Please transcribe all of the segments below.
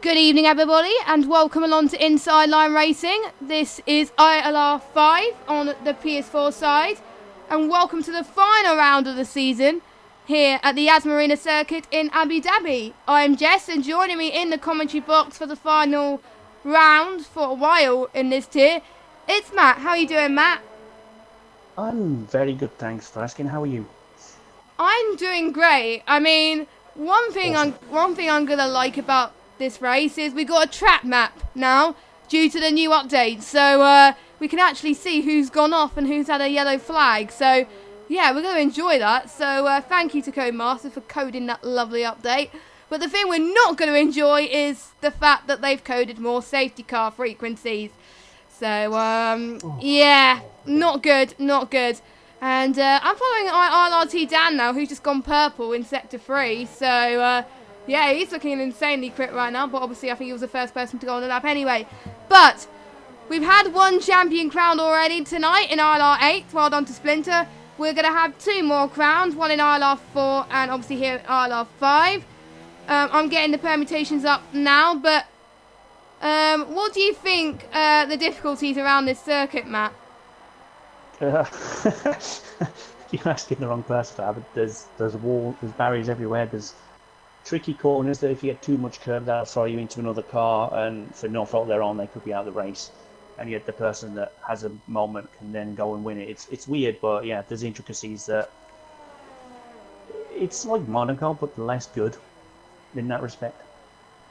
Good evening, everybody, and welcome along to Inside Line Racing. This is ILR5 on the PS4 side, and welcome to the final round of the season here at the Yas Marina Circuit in Abu Dhabi. I'm Jess, and joining me in the commentary box for the final round for a while in this tier, it's Matt. How are you doing, Matt? I'm very good, thanks for asking. How are you? I'm doing great. I mean, one thing I'm gonna like about this race is we got a track map now due to the new update, so we can actually see who's gone off and who's had a yellow flag. So yeah, we're going to enjoy that. So thank you to Codemasters for coding that lovely update. But the thing we're not going to enjoy is the fact that they've coded more safety car frequencies. So yeah, not good. And I'm following ILRT Dan now, who's just gone purple in Sector 3. So yeah, he's looking insanely quick right now, but obviously I think he was the first person to go on the lap anyway. But we've had one champion crowned already tonight in ILR8. Well done to Splinter. We're going to have two more crowns, one in ILR4 and obviously here in ILR5. I'm getting the permutations up now, but what do you think the difficulties around this circuit, Matt? You're asking the wrong person for that, but there's barriers everywhere. There's tricky corners that if you get too much curb, that'll throw you into another car, and for no fault of their own, they could be out of the race. And yet the person that has a moment can then go and win it. It's weird, but yeah, there's intricacies that it's like Monaco, but less good in that respect.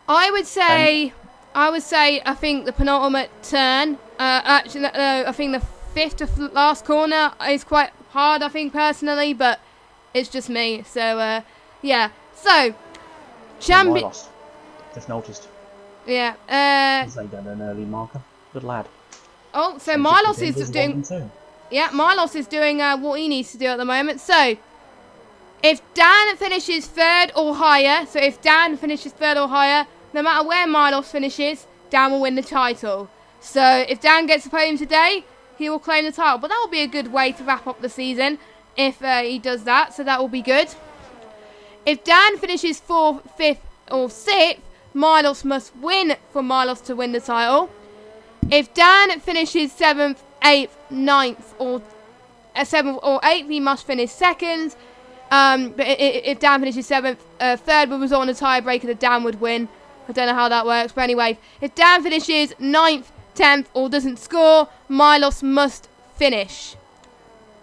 I would say I think the penultimate turn, actually, I think the fifth to last corner is quite hard, I think, personally, but it's just me. So yeah, so champion. Just noticed. Yeah. He's laid down an early marker. Good lad. Oh, so Milos is doing. Yeah, Milos is doing what he needs to do at the moment. So if Dan finishes third or higher, no matter where Milos finishes, Dan will win the title. So if Dan gets the podium today, he will claim the title. But that will be a good way to wrap up the season if he does that. So that will be good. If Dan finishes 4th, 5th or 6th, Milos must win for Milos to win the title. If Dan finishes 7th, 8th, 9th or 7th or 8th, he must finish 2nd. But if Dan finishes 7th, 3rd would result in a tiebreaker that Dan would win. I don't know how that works, but anyway, if Dan finishes 9th, 10th or doesn't score, Milos must finish.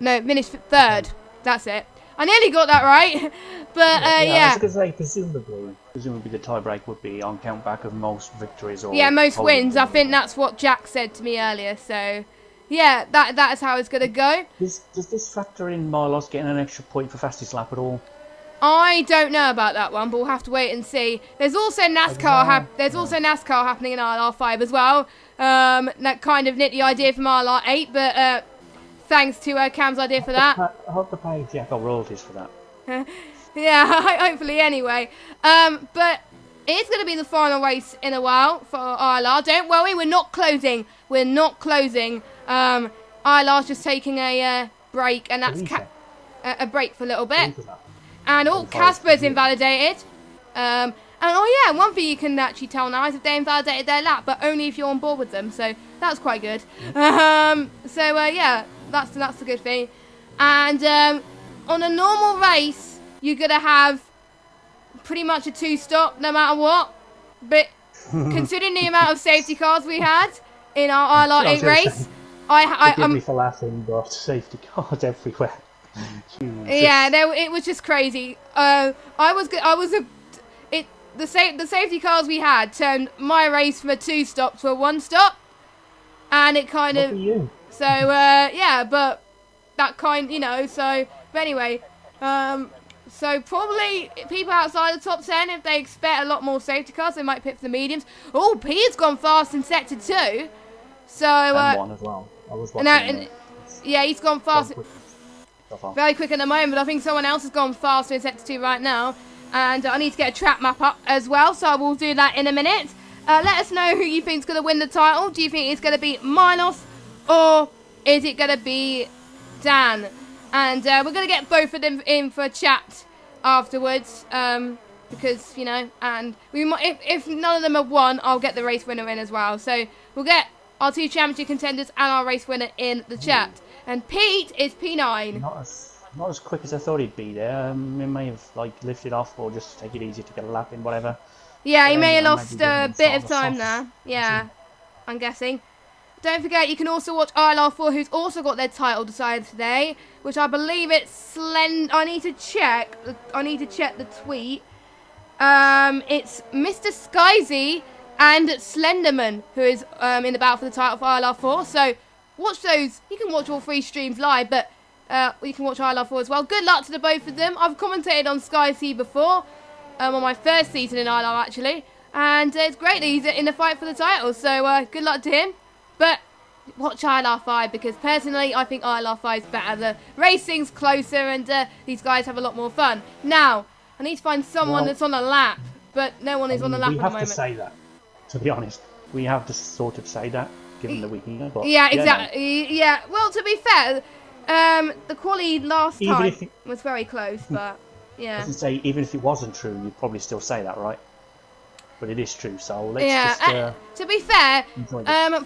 No, finish 3rd. That's it. I nearly got that right, but yeah. I was going to say, presumably the tiebreak would be on count back of most victories or most wins. I think that's what Jack said to me earlier. So yeah, that is how it's going to go. Does this factor in Milos getting an extra point for fastest lap at all? I don't know about that one, but we'll have to wait and see. There's also NASCAR. There's also NASCAR happening in ILR5 as well. That kind of nicked the idea from ILR8, but thanks to Cam's idea for that. I hope to pay Jack royalties for that. Yeah, hopefully anyway. But it's going to be the final race in a while for ILR. Don't worry, we're not closing. ILR's just taking a break, and that's a break for a little bit. And Casper's invalidated. And oh yeah, one thing you can actually tell now is if they invalidated their lap, but only if you're on board with them. So that's quite good. Yeah, that's the good thing. And on a normal race, you're gonna have pretty much a 2-stop no matter what. But considering the amount of safety cars we had in our ILR8 race, forgive me for laughing, but safety cars everywhere. Yeah, it was just crazy. The safety cars we had turned my race from a 2-stop to a 1-stop, and it kind of. So yeah, but that kind, So but anyway, so probably people outside the top 10, if they expect a lot more safety cars, they might pick for the mediums. Oh, Peter's gone fast in Sector 2. So and 1 as well. I was watching. Yeah, he's gone fast. Very quick at the moment, but I think someone else has gone faster in Sector 2 right now. And I need to get a track map up as well, so I will do that in a minute. Let us know who you think is going to win the title. Do you think it's going to be Milos, or is it going to be Dan? And we're going to get both of them in for a chat afterwards. because, you know, and we might, if none of them have won, I'll get the race winner in as well. So we'll get our 2 championship contenders and our race winner in the chat. And Pete is P9. Not as quick as I thought he'd be there. He may have like lifted off or just take it easy to get a lap in, whatever. Yeah, he may have lost a bit of time there. Yeah, I'm guessing. Don't forget, you can also watch ILR4, who's also got their title decided today, which I believe it's I need to check. I need to check the tweet. It's Mr. Skyzy and Slenderman, who is in the battle for the title for ILR4. So watch those. You can watch all 3 streams live, but you can watch ILR4 as well. Good luck to the both of them. I've commentated on Skyzy before, on my first season in ILR actually, and it's great that he's in the fight for the title. So good luck to him. But watch ILR5, because personally I think ILR5 is better. The racing's closer and these guys have a lot more fun. Now, I need to find someone that's on a lap, but no one is on a lap at the moment. We have to say that, to be honest. We have to sort of say that, given the weekend. But yeah, exactly. Yeah, well, to be fair, the quali last time was very close, but yeah. I was say, even if it wasn't true, you'd probably still say that, right? But it is true, so let's just... to be fair,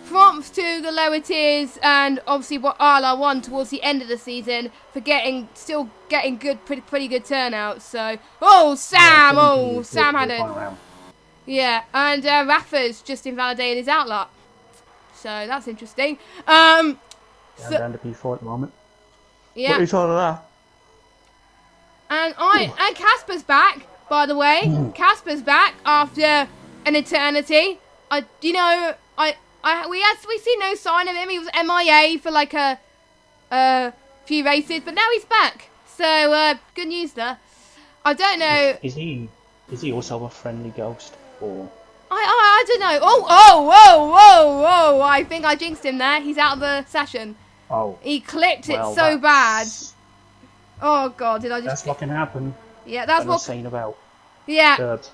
prompts to the lower tiers and obviously what ILR won towards the end of the season for still getting pretty good turnout. So, Sam! Sam had a... Yeah, and Rafa's just invalidated his outlap. So, that's interesting. Down to P4 at the moment. Yeah. What are you talking about? And Casper's back. By the way, Casper's back after an eternity. We see no sign of him. He was MIA for like a few races, but now he's back. So good news there. I don't know. Is he also a friendly ghost, or? I don't know. Whoa! I think I jinxed him there. He's out of the session. Oh. He clipped it so bad. Oh God! Did I just? That's what can happen. Yeah, that's what I'm saying about. Yeah. Curbs.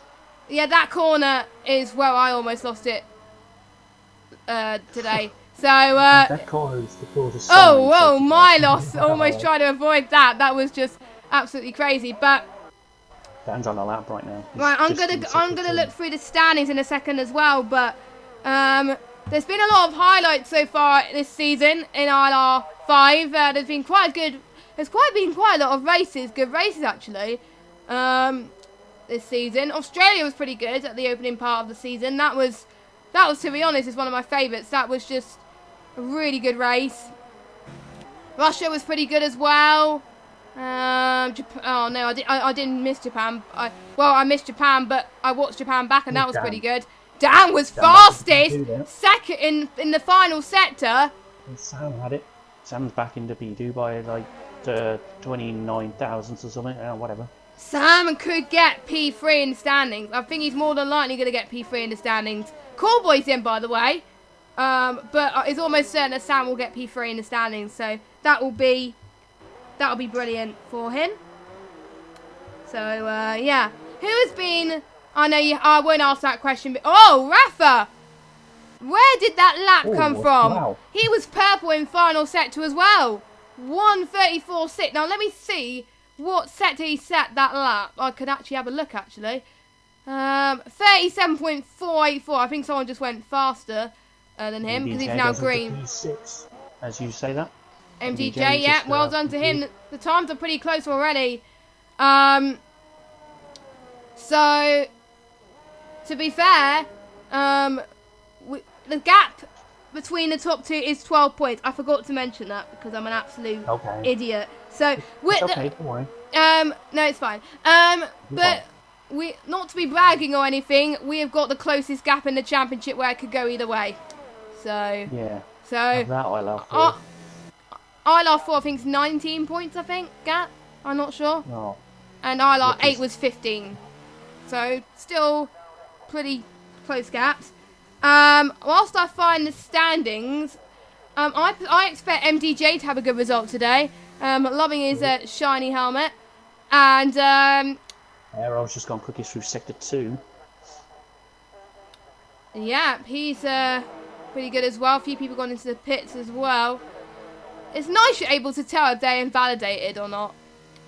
Yeah, that corner is where I almost lost it today. So that corner is the cause of my loss. Almost tried to avoid that. That was just absolutely crazy. But Dan's on a lap right now. Right, I'm gonna look through the standings in a second as well. But there's been a lot of highlights so far this season in ILR5. There's been quite good. There's been quite a lot of races, good races actually. This season, Australia was pretty good at the opening part of the season. That was to be honest, is one of my favourites. That was just a really good race. Russia was pretty good as well. Japan, I didn't miss Japan. I missed Japan, but I watched Japan back, and that was pretty good. Dan was fastest, second in the final sector. And Sam had it. Sam's back into P2 by like 29 thousandths or something, whatever. Sam could get P3 in the standings. I think he's more than likely going to get P3 in the standings. Callboy's in, by the way. But it's almost certain that Sam will get P3 in the standings. So that'll be brilliant for him. So, yeah. Who has been... I won't ask that question. But, Rafa! Where did that lap come from? Wow. He was purple in final sector as well. 1:34.6. Now, let me see... What sector he set that lap? I could actually have a look, actually. 37.484. I think someone just went faster than him because he's now green. P6, as you say that. MDJ, yeah, well done to him. The times are pretty close already. So, to be fair, the gap between the top 2 is 12 points. I forgot to mention that because I'm an absolute idiot. So it's okay, don't worry. No, it's fine. But we, not to be bragging or anything, we have got the closest gap in the championship where it could go either way. So yeah. So that ILR4. ILR4 I think is 19 points. I think gap. I'm not sure. No. And ILR8 was 15. So still pretty close gaps. Whilst I find the standings, I expect MDJ to have a good result today. Loving his shiny helmet. And Aero's just gone quickly through sector 2. Yeah, he's pretty good as well. A few people gone into the pits as well. It's nice you're able to tell if they're invalidated or not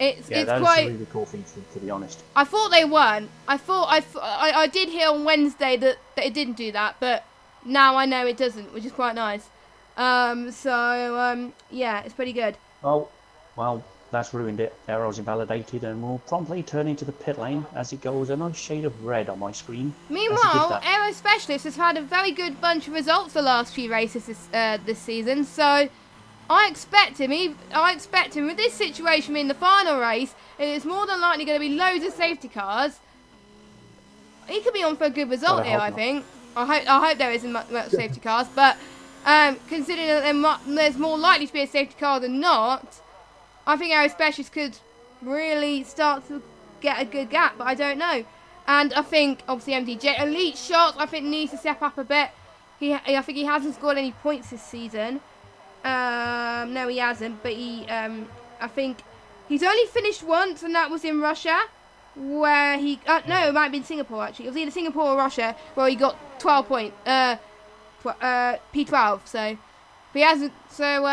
It's that is quite. a really cool feature, to be honest. I thought they weren't. I did hear on Wednesday that it didn't do that, but now I know it doesn't, which is quite nice. Yeah, it's pretty good. Oh, well, that's ruined it. Arrow's invalidated and will promptly turn into the pit lane as it goes a nice shade of red on my screen. Meanwhile, Aero Specialist has had a very good bunch of results the last few races this season, so I expect him with this situation in the final race. It is more than likely going to be loads of safety cars. He could be on for a good result here, I think. I hope there isn't much safety cars, but considering that there's more likely to be a safety car than not, I think Aero Specialist could really start to get a good gap, but I don't know. And I think, obviously, MDJ Elite Shots, I think, needs to step up a bit. I think he hasn't scored any points this season. No, he hasn't, but I think he's only finished once, and that was in Russia, where he, no, it might have been Singapore, actually. It was either Singapore or Russia, where he got 12 points, P12, so, but he hasn't, so,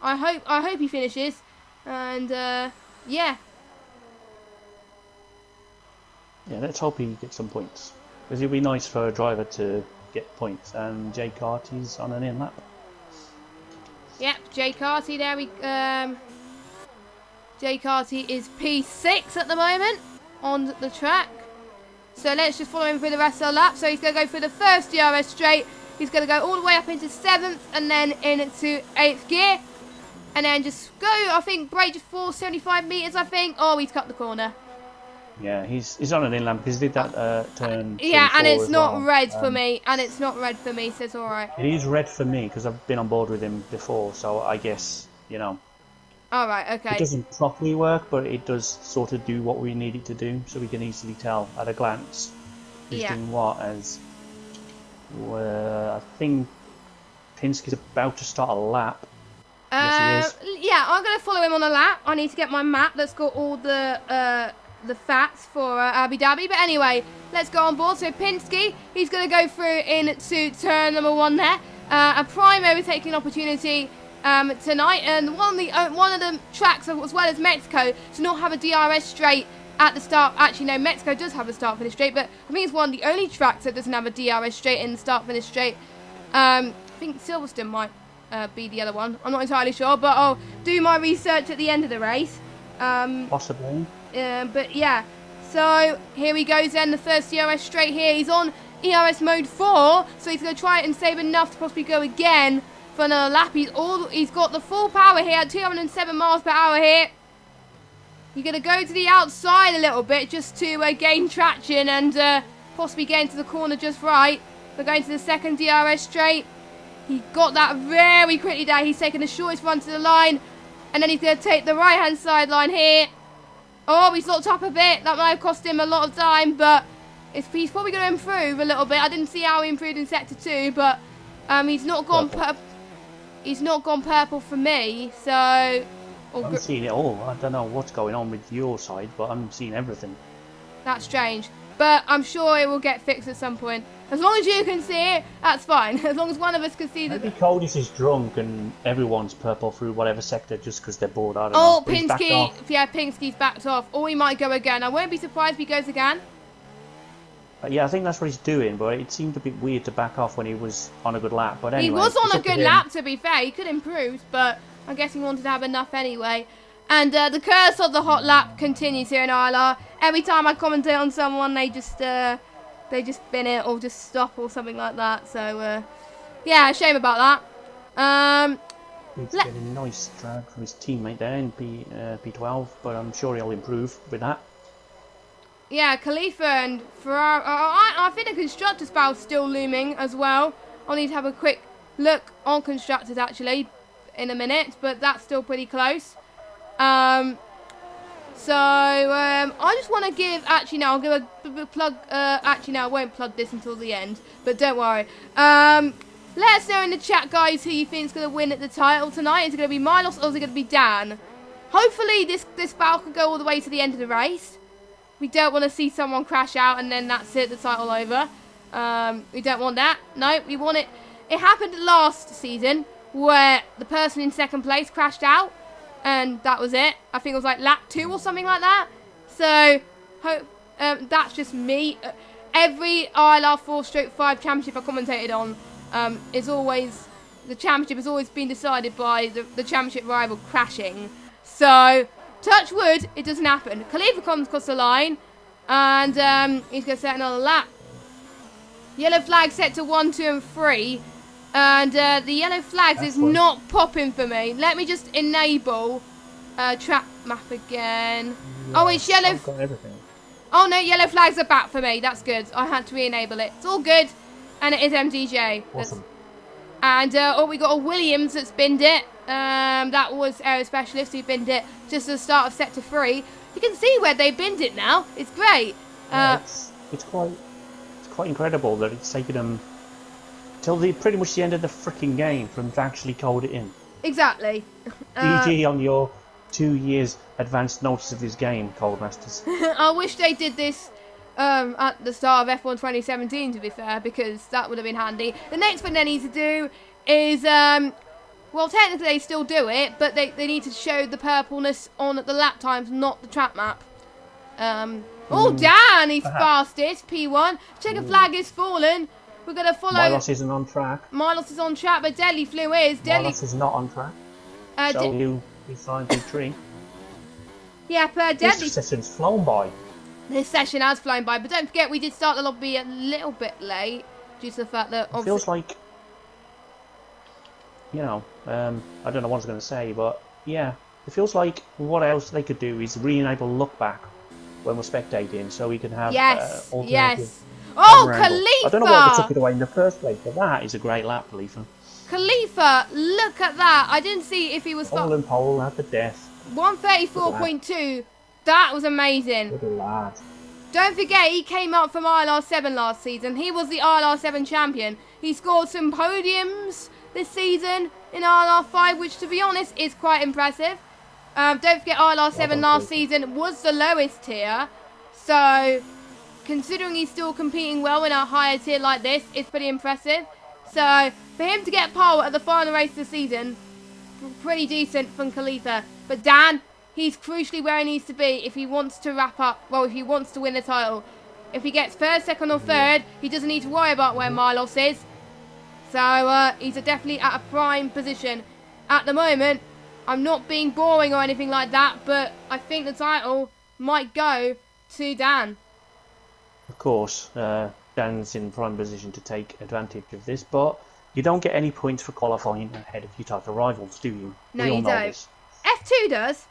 I hope he finishes, and, yeah. Yeah, let's hope he gets some points, because it'd be nice for a driver to get points, and Jay Carty's on an in-lap. Yep, Jay Carty there. Jay Carty is P6 at the moment on the track. So let's just follow him through the rest of the lap. So he's going to go through the first DRS straight. He's going to go all the way up into 7th and then into 8th gear. And then just go, I think, brake just 475 metres, I think. Oh, he's cut the corner. Yeah, he's on an inland because he did that turn. Yeah, and it's not red for me. And it's not red for me, so it's alright. It is red for me because I've been on board with him before, so I guess, Alright, okay. It doesn't properly work, but it does sort of do what we need it to do, so we can easily tell at a glance who's doing what. As I think Pinsky's about to start a lap. Yes, he is. Yeah, I'm going to follow him on a lap. I need to get my map that's got all the facts for Abu Dhabi. But anyway, let's go on board. So Pinsky, he's going to go through into turn number 1 there. A Primo is taking an opportunity tonight, and one of the tracks, as well as Mexico, to not have a DRS straight at the start. Actually, no, Mexico does have a start-finish straight, but I think it's one of the only tracks that doesn't have a DRS straight in the start-finish straight. I think Silverstone might be the other one. I'm not entirely sure, but I'll do my research at the end of the race. Possibly. But yeah, so here he goes then, the first ERS straight here. He's on ERS mode 4, so he's going to try it and save enough to possibly go again for another lap. He's got the full power here at 207 miles per hour here. You're going to go to the outside a little bit just to gain traction and possibly get into the corner just right. We're going to the second DRS straight. He got that very quickly there. He's taking the shortest run to the line, and then he's going to take the right-hand side line here. Oh, he's locked up a bit. That might have cost him a lot of time, but he's probably going to improve a little bit. I didn't see how he improved in Sector 2, but he's not gone purple for me, so... I'm seeing it all. I don't know what's going on with your side, but I'm seeing everything. That's strange. But I'm sure it will get fixed at some point. As long as you can see it, that's fine. As long as one of us can see that. Maybe Cody's is drunk and everyone's purple through whatever sector just because they're bored. I don't know. Oh, Pinsky. Yeah, Pinsky's backed off. Or he might go again. I won't be surprised if he goes again. Yeah, I think that's what he's doing, but it seemed a bit weird to back off when he was on a good lap. But anyway, he was on a good lap, to be fair. He could improve, but I guess he wanted to have enough anyway. And the curse of the hot lap continues here in ILR. Every time I commentate on someone, they just spin it or just stop or something like that. So, yeah, shame about that. He's getting a nice drag from his teammate there in P12, but I'm sure he'll improve with that. Yeah, Khalifa and Ferrari. I think the Constructors battle's still looming as well. I'll need to have a quick look on Constructors actually in a minute, but that's still pretty close. I just want to give, actually no, I'll give a plug, actually no, I won't plug this until the end, but don't worry. Let us know in the chat, guys, who you think is going to win at the title tonight. Is it going to be Milos or is it going to be Dan? Hopefully this battle can go all the way to the end of the race. We don't want to see someone crash out and then that's it, the title over. We don't want that. No, we want it. It happened last season where the person in second place crashed out. and that was it. I think it was like lap 2 or something like that. So, that's just me. Every ILR4/5 championship I commentated on the championship has always been decided by the championship rival crashing. So, touch wood, it doesn't happen. Khalifa comes across the line, and he's going to set another lap. Yellow flag set to 1, 2, and 3. And the yellow flags is not popping for me. Let me just enable track map again. Oh, it's yellow. I've got everything. Oh no, yellow flags are back for me. That's good. I had to re-enable it. It's all good. And it is MDJ. Awesome. And we got a Williams that's binned it. That was Aero Specialist who binned it just at the start of sector 3. You can see where they binned it now. It's great. Yeah, it's quite incredible that it's taken them till pretty much the end of the freaking game for them to actually code it in. Exactly. GG on your 2 years advanced notice of this game, Codemasters. I wish they did this at the start of F1 2017, to be fair, because that would have been handy. The next thing they need to do is, well, technically they still do it, but they need to show the purpleness on the lap times, not the track map. Oh, Dan, he's fastest, P1. Checker flag is fallen. We're going to follow... Milos isn't on track. Milos is on track, but Deadly Flu is. Milos is not on track. So he's flying through tree. Yeah, but Deadly... This session's flown by. This session has flown by, but don't forget we did start the lobby a little bit late due to the fact that... It feels like... You know, I don't know what I was going to say, but yeah. It feels like what else they could do is re-enable look back when we're spectating, so we can have alternative Oh, camera angle. Khalifa! I don't know why they took it away in the first place, but that is a great lap, Khalifa. Khalifa, look at that. I didn't see if he was... Pole and pole at the death. 134.2. That was amazing. Good lad. Don't forget, he came up from ILR7 last season. He was the ILR7 champion. He scored some podiums this season in ILR5, which, to be honest, is quite impressive. Don't forget, ILR7 last season was the lowest tier. So, considering he's still competing well in a higher tier like this, it's pretty impressive. So, for him to get pole at the final race of the season, pretty decent from Khalifa. But Dan, he's crucially where he needs to be if he wants to wrap up, well, if he wants to win the title. If he gets first, second or third, he doesn't need to worry about where Milos is. So, he's definitely at a prime position. At the moment, I'm not being boring or anything like that, but I think the title might go to Dan. Of course, Dan's in prime position to take advantage of this, but you don't get any points for qualifying ahead of your title rivals, do you? No, we all you know don't. This. F2 does.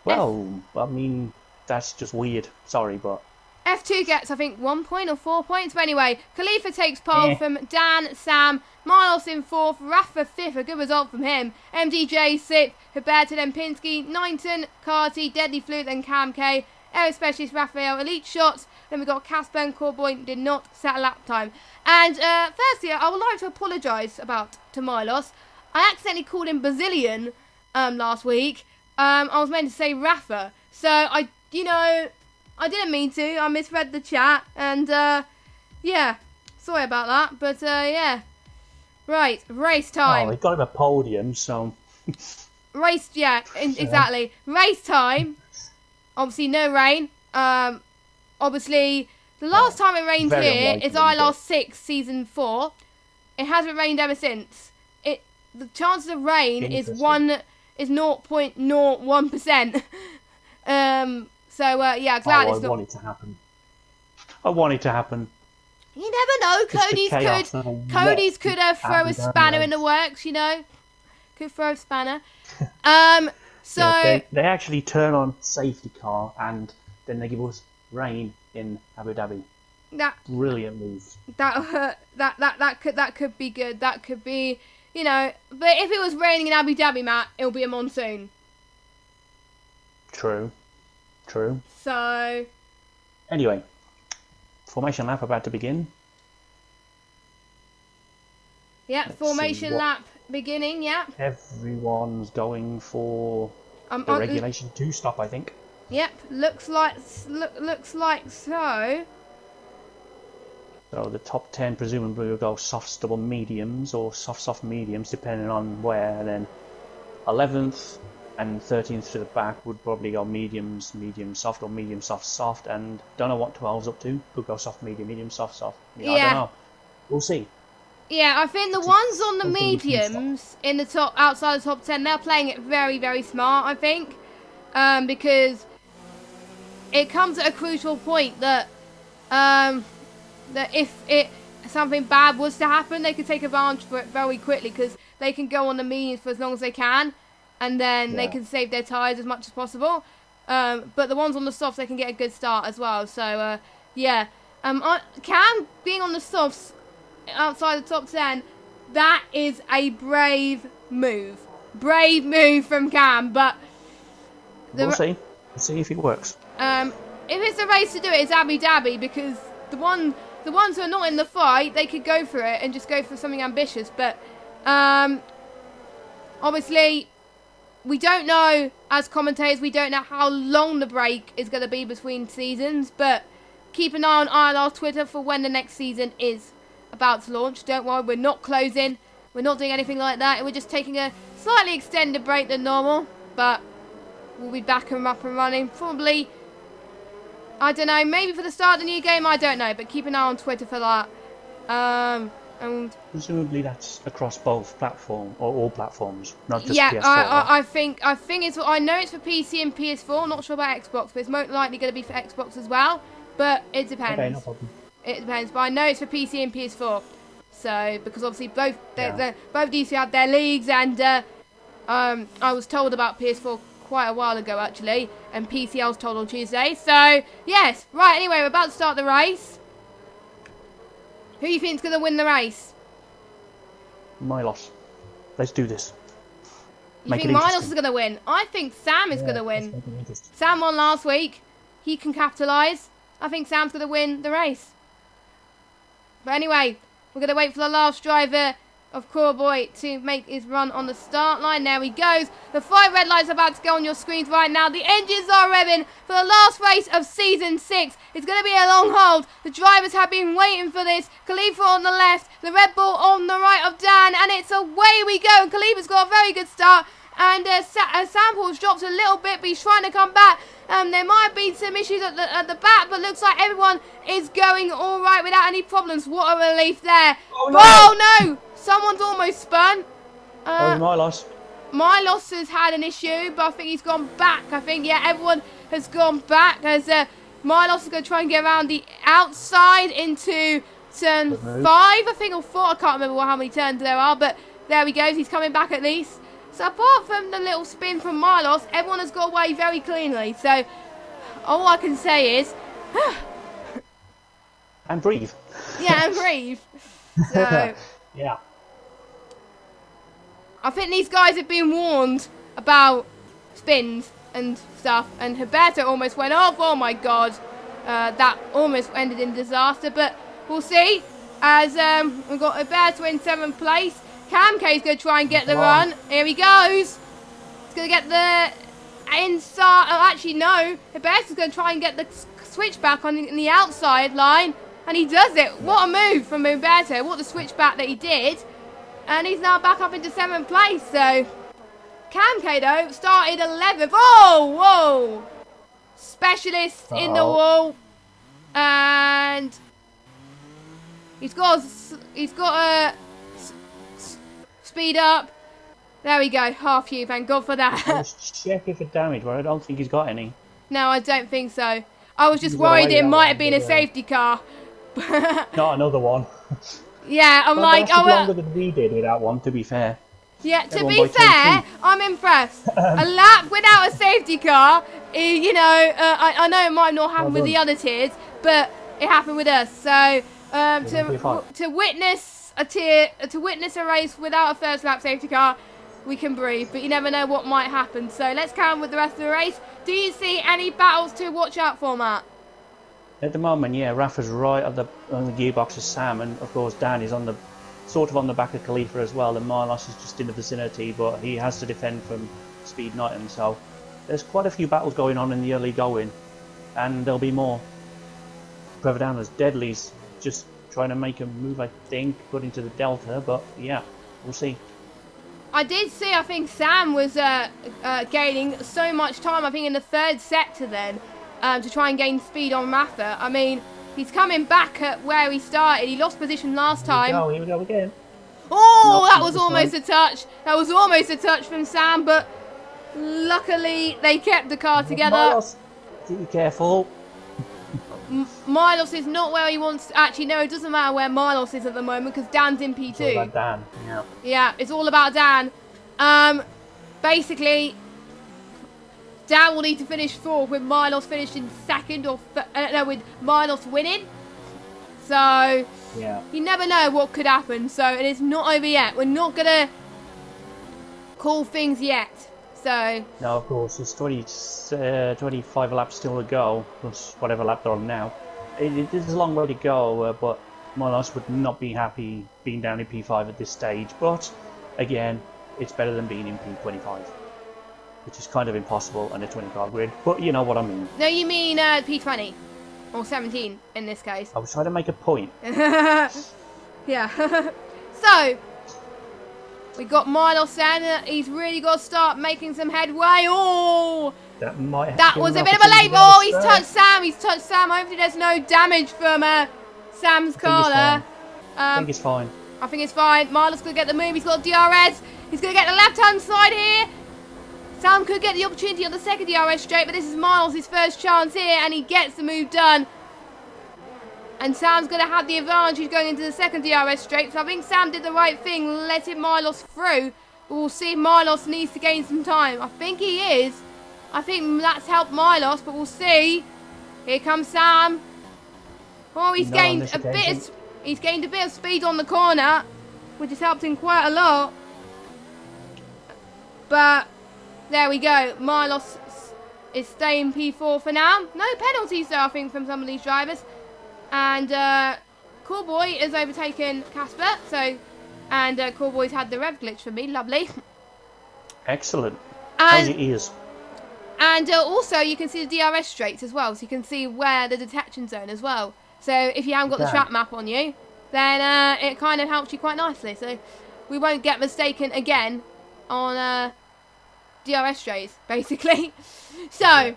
Well, I mean, that's just weird. Sorry, but... F2 gets, I think, 1 point or 4 points. But anyway, Khalifa takes pole from Dan, Sam, Milos in 4th, Rafa 5th, a good result from him. MDJ 6th, Huberto Lempinski, 9th, Carty, Deadly Flute, and Cam K. Aero Specialist Raphael, Elite Shots. Then we've got Casper and Corboy, did not set a lap time. And firstly, I would like to apologise to Milos. I accidentally called him Brazilian last week. I was meant to say Rafa. So, I didn't mean to. I misread the chat. And, yeah. Sorry about that. But, yeah. Right. Race time. Oh, he got him a podium, so... Exactly. Race time. Obviously, no rain. Obviously, the last time it rained here is ILR6 Season 4. It hasn't rained ever since. The chances of rain is 0.01%. So, yeah, glad it's not... I want it to happen. I want it to happen. You never know. Cody's could throw a spanner in the works, you know. Could throw a spanner. So... Yeah, they actually turn on safety car and then they give us rain in Abu Dhabi. Brilliant move. That could be good. That could be, you know... But if it was raining in Abu Dhabi, Matt, it'll be a monsoon. True. So... Anyway, formation lap about to begin. Yeah, formation lap beginning, yeah. Everyone's going for the regulation 2 stop, I think. Yep, looks like so. So the top 10 presumably will go soft stubble mediums or soft mediums, depending on where, and then 11th and 13th to the back would probably go mediums, medium soft, or medium soft soft, and don't know what 12's up to. Could go soft medium, medium soft soft. Yeah, I don't know. We'll see. Yeah, I think the ones on the mediums in the top, outside the top 10, they're playing it very, very smart, I think. Because it comes at a crucial point that that if something bad was to happen, they could take advantage of it very quickly, because they can go on the mediums for as long as they can, and then they can save their tyres as much as possible. But the ones on the softs, they can get a good start as well. So, yeah. Cam being on the softs outside the top 10, that is a brave move. Brave move from Cam, but... We'll see. We'll see if it works. If it's a race to do it, it's Abu Dhabi, because the ones who are not in the fight, they could go for it and just go for something ambitious. But obviously, we don't know, as commentators, we don't know how long the break is going to be between seasons. But keep an eye on ILR's Twitter for when the next season is about to launch. Don't worry, we're not closing. We're not doing anything like that. We're just taking a slightly extended break than normal. But we'll be back and up and running. Probably, I don't know, maybe for the start of the new game, I don't know. But keep an eye on Twitter for that. And presumably that's across both platforms, or all platforms, not just yeah, PS4. I think it's. I know it's for PC and PS4. I'm not sure about Xbox, but it's most likely going to be for Xbox as well. But it depends. Okay, no problem. It depends, but I know it's for PC and PS4. So because obviously both both these have their leagues, and I was told about PS4 quite a while ago actually, and PC I was told on Tuesday. So yes, right. Anyway, we're about to start the race. Who do you think's going to win the race? Milos. Let's do this. You think Milos is going to win? I think Sam is going to win. Sam won last week. He can capitalise. I think Sam's going to win the race. But anyway, we're going to wait for the last driver of Coreboy to make his run on the start line. There he goes. The 5 red lights are about to go on your screens right now. The engines are revving for the last race of Season 6. It's going to be a long hold. The drivers have been waiting for this. Khalifa on the left, the Red Bull on the right of Dan, and it's away we go. And Khalifa's got a very good start. And Sample's dropped a little bit, but he's trying to come back. There might be some issues at the back, but looks like everyone is going all right without any problems. What a relief there. Oh no! Someone's almost spun. Milos. Milos has had an issue, but I think he's gone back. I think, yeah, everyone has gone back as Milos is going to try and get around the outside into turn 5, I think, or 4. I can't remember how many turns there are, but there he goes. He's coming back at least. So apart from the little spin from Milos, everyone has got away very cleanly. So all I can say is... and breathe. Yeah, and breathe. So... yeah. I think these guys have been warned about spins and stuff, and Huberto almost went off. Oh my god, that almost ended in disaster, but we'll see. As we've got Huberto in 7th place. Cam K's going to try and get the run. Here he goes. He's going to get the inside. Oh, actually, no. Huberto's going to try and get the switchback on the outside line, and he does it. What a move from Huberto. What the switchback that he did. And he's now back up into 7th place. So, Cam K, though, started 11th. Oh, whoa. Specialist in the wall. And he's got a speed up. There we go. Half you. Thank God for that. Just checking for damage, but I don't think he's got any. No, I don't think so. I was just worried it might have been a safety car. Not another one. Yeah, I'm like, longer than we did with that one, to be fair. Yeah, to be fair, I'm impressed. A lap without a safety car, you know, I know it might not happen with the other tiers, but it happened with us. So to witness a race without a first lap safety car, we can breathe. But you never know what might happen. So let's carry on with the rest of the race. Do you see any battles to watch out for, Matt? At the moment, yeah, Rafa's right on the gearbox of Sam, and of course Dan is on the sort of on the back of Khalifa as well, and Milos is just in the vicinity, but he has to defend from Speed Knighton, so there's quite a few battles going on in the early going, and there'll be more. Trevor Downer's Deadly's just trying to make a move, I think, put into the Delta, but yeah, we'll see. I did see, I think Sam was gaining so much time, I think in the third sector then, to try and gain speed on Rafa. I mean, he's coming back at where he started. He lost position last time. Here we go again. Oh, Nope, that was almost a touch. That was almost a touch from Sam, but luckily they kept the car together. Milos, be careful. Milos is not where he wants to. Actually, no, it doesn't matter where Milos is at the moment because Dan's in P2. It's all about Dan. Yeah. Yeah, it's all about Dan. Basically, Dan will need to finish fourth with Milos finishing second, or no, with Milos winning. So Yeah. you never know what could happen. So it is not over yet. We're not gonna call things yet. So No, of course, there's 25 laps still to go, plus whatever lap they're on now. It is a long way to go, but Milos would not be happy being down in P5 at this stage. But again, it's better than being in P25, which is kind of impossible on a 25 grid. But you know what I mean. no, you mean P20 or 17 in this case. I was trying to make a point. Yeah. So we got Milos then. He's really got to start making some headway. Oh, That might. that give was him a bit of a opportunity late to ball. get He's a touched Sam. He's touched Sam. Hopefully there's no damage from Sam's car there. I think it's fine. I think it's fine. Milos going to get the move. He's got DRS. He's going to get the left-hand side here. Sam could get the opportunity on the second DRS straight, but this is Miles' first chance here, and he gets the move done. And Sam's going to have the advantage going into the second DRS straight. So I think Sam did the right thing, letting Milos through. But we'll see if Milos needs to gain some time. I think he is. I think that's helped Milos, but we'll see. Here comes Sam. Oh, he's gained a bit. He's gained a bit of speed on the corner, which has helped him quite a lot. But there we go. Milos is staying P4 for now. No penalties though, I think, from some of these drivers. And Coolboy has overtaken Casper. So, and Coolboy's had the rev glitch for me. Lovely. Excellent. And, How's your ears? And also, you can see the DRS straights as well. So you can see where the detection zone as well. So if you haven't got the track map on you, then it kind of helps you quite nicely. So we won't get mistaken again on DRS straights, basically. So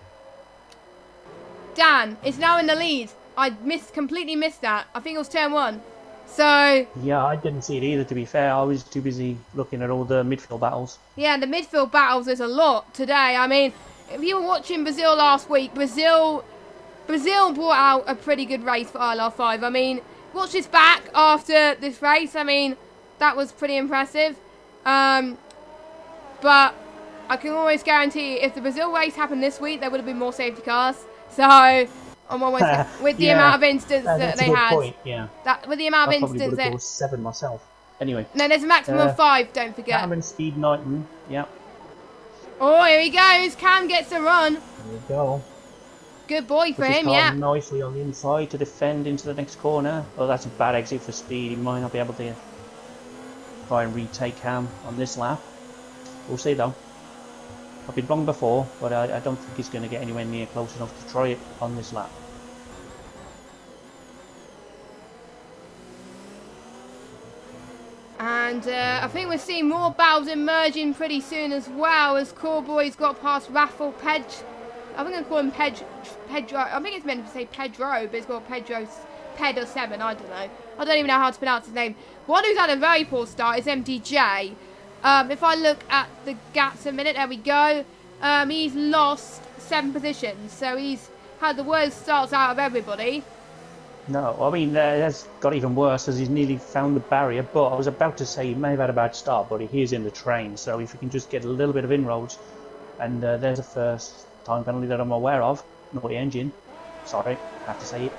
Dan is now in the lead. I completely missed that. I think it was turn 1. So Yeah, I didn't see it either, to be fair. I was too busy looking at all the midfield battles. yeah, the midfield battles, there's a lot today. I mean, if you were watching Brazil last week, Brazil brought out a pretty good race for ILR5. I mean, watch this back after this race. I mean, that was pretty impressive. But I can always guarantee if the Brazil race happened this week, there would have been more safety cars. So I'm always with the amount of incidents that they had. Point, yeah. With the amount of I probably incidents would have 7 myself. Anyway. No, there's a maximum of 5. Don't forget. Cameron Speed Knighton. Yeah. Oh, here he goes. Cam gets a run. There we go. Good boy for Puts his him, car yeah. nicely on the inside to defend into the next corner. Oh, that's a bad exit for Speed. He might not be able to try and retake Cam on this lap. We'll see though. I've been wrong before, but I don't think he's going to get anywhere near close enough to try it on this lap. And I think we're seeing more battles emerging pretty soon as well, as Corboy's got past Raffle Pedro. I'm going to call him Pedro. I think it's meant to say Pedro, but it's called Pedro 7. I don't know. I don't even know how to pronounce his name. One who's had a very poor start is MDJ. If I look at the gaps a minute, there we go. He's lost 7 positions, so he's had the worst starts out of everybody. No, I mean, that's got even worse as he's nearly found the barrier, but I was about to say he may have had a bad start, but he is in the train, so if we can just get a little bit of inroads, and there's a first time penalty that I'm aware of, naughty engine, sorry, I have to say it.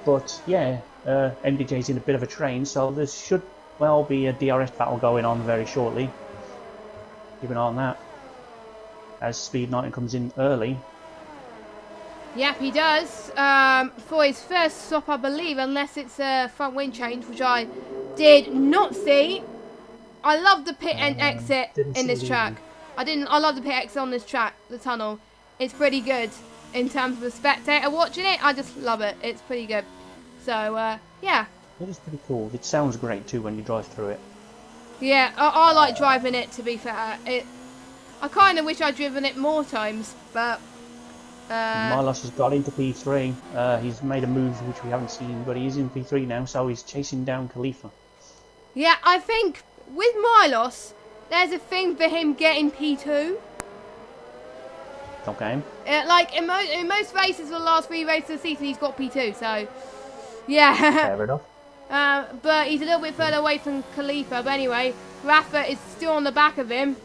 But yeah, MDJ's in a bit of a train, so there should well be a DRS battle going on very shortly. Keep an eye on that, as Speed Knighton comes in early. Yep, he does. For his first stop, I believe, unless it's a front wing change, which I did not see. I love the pit and exit in this track. I love the pit exit on this track, the tunnel. It's pretty good in terms of a spectator watching it. I just love it. It's pretty good. So, yeah. It is pretty cool. It sounds great too when you drive through it. Yeah, I like driving it, to be fair. I kind of wish I'd driven it more times, but... Milos has got into P3. He's made a move which we haven't seen, but he's in P3 now, so he's chasing down Khalifa. Yeah, I think with Milos, there's a thing for him getting P2. Okay. Like, in most races for the last 3 races of the season, he's got P2, so... Yeah. Fair enough. But he's a little bit further away from Khalifa. But anyway, Rafa is still on the back of him.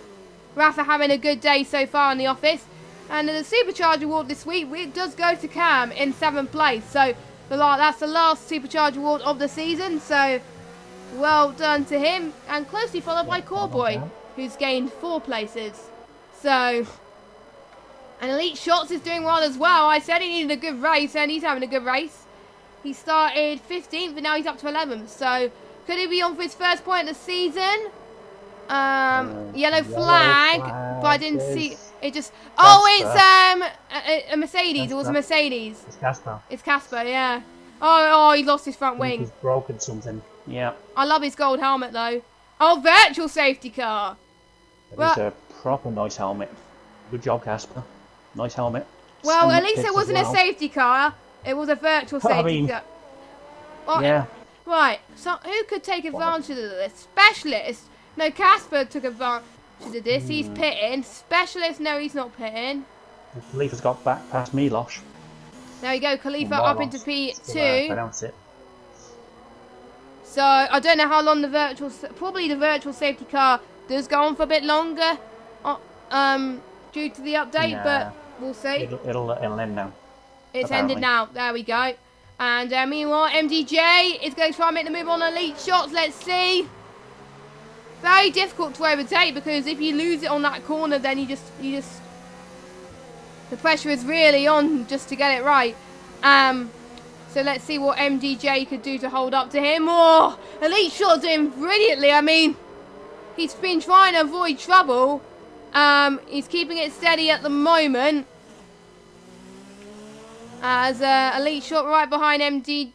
Rafa having a good day so far in the office. And the Supercharger Award this week, it does go to Cam in 7th place. So that's the last Supercharger Award of the season. So well done to him. And closely followed by Cowboy, who's gained 4 places. So... And Elite Shots is doing well as well. I said he needed a good race, and he's having a good race. He started 15th, but now he's up to 11th. So, could he be on for his first point of the season? Yellow flag, but I didn't see it. Just it's a Mercedes. Casper. It was a Mercedes. It's Casper. It's Casper, yeah. Oh, he lost his front wing. He's broken something. Yeah. I love his gold helmet though. Oh, virtual safety car. It's a proper nice helmet. Good job, Casper. Nice helmet. Well, And at least it wasn't a safety car. It was a virtual safety car. Well, yeah. Right. So who could take advantage of this? Specialist. No, Casper took advantage of this. He's pitting. Specialist. No, he's not pitting. Khalifa's got back past Milos. There we go. Khalifa Or up Milos. into P2. Still how to pronounce it. So I don't know how long probably the virtual safety car does go on for a bit longer, due to the update, but we'll see. It'll end now. It's apparently. ended now. There we go. And meanwhile, MDJ is going to try and make the move on Elite Shots. Let's see. Very difficult to overtake because if you lose it on that corner, then you just the pressure is really on just to get it right. So let's see what MDJ could do to hold up to him. Oh, Elite Shot doing brilliantly. I mean, he's been trying to avoid trouble. He's keeping it steady at the moment. As Elite Shot right behind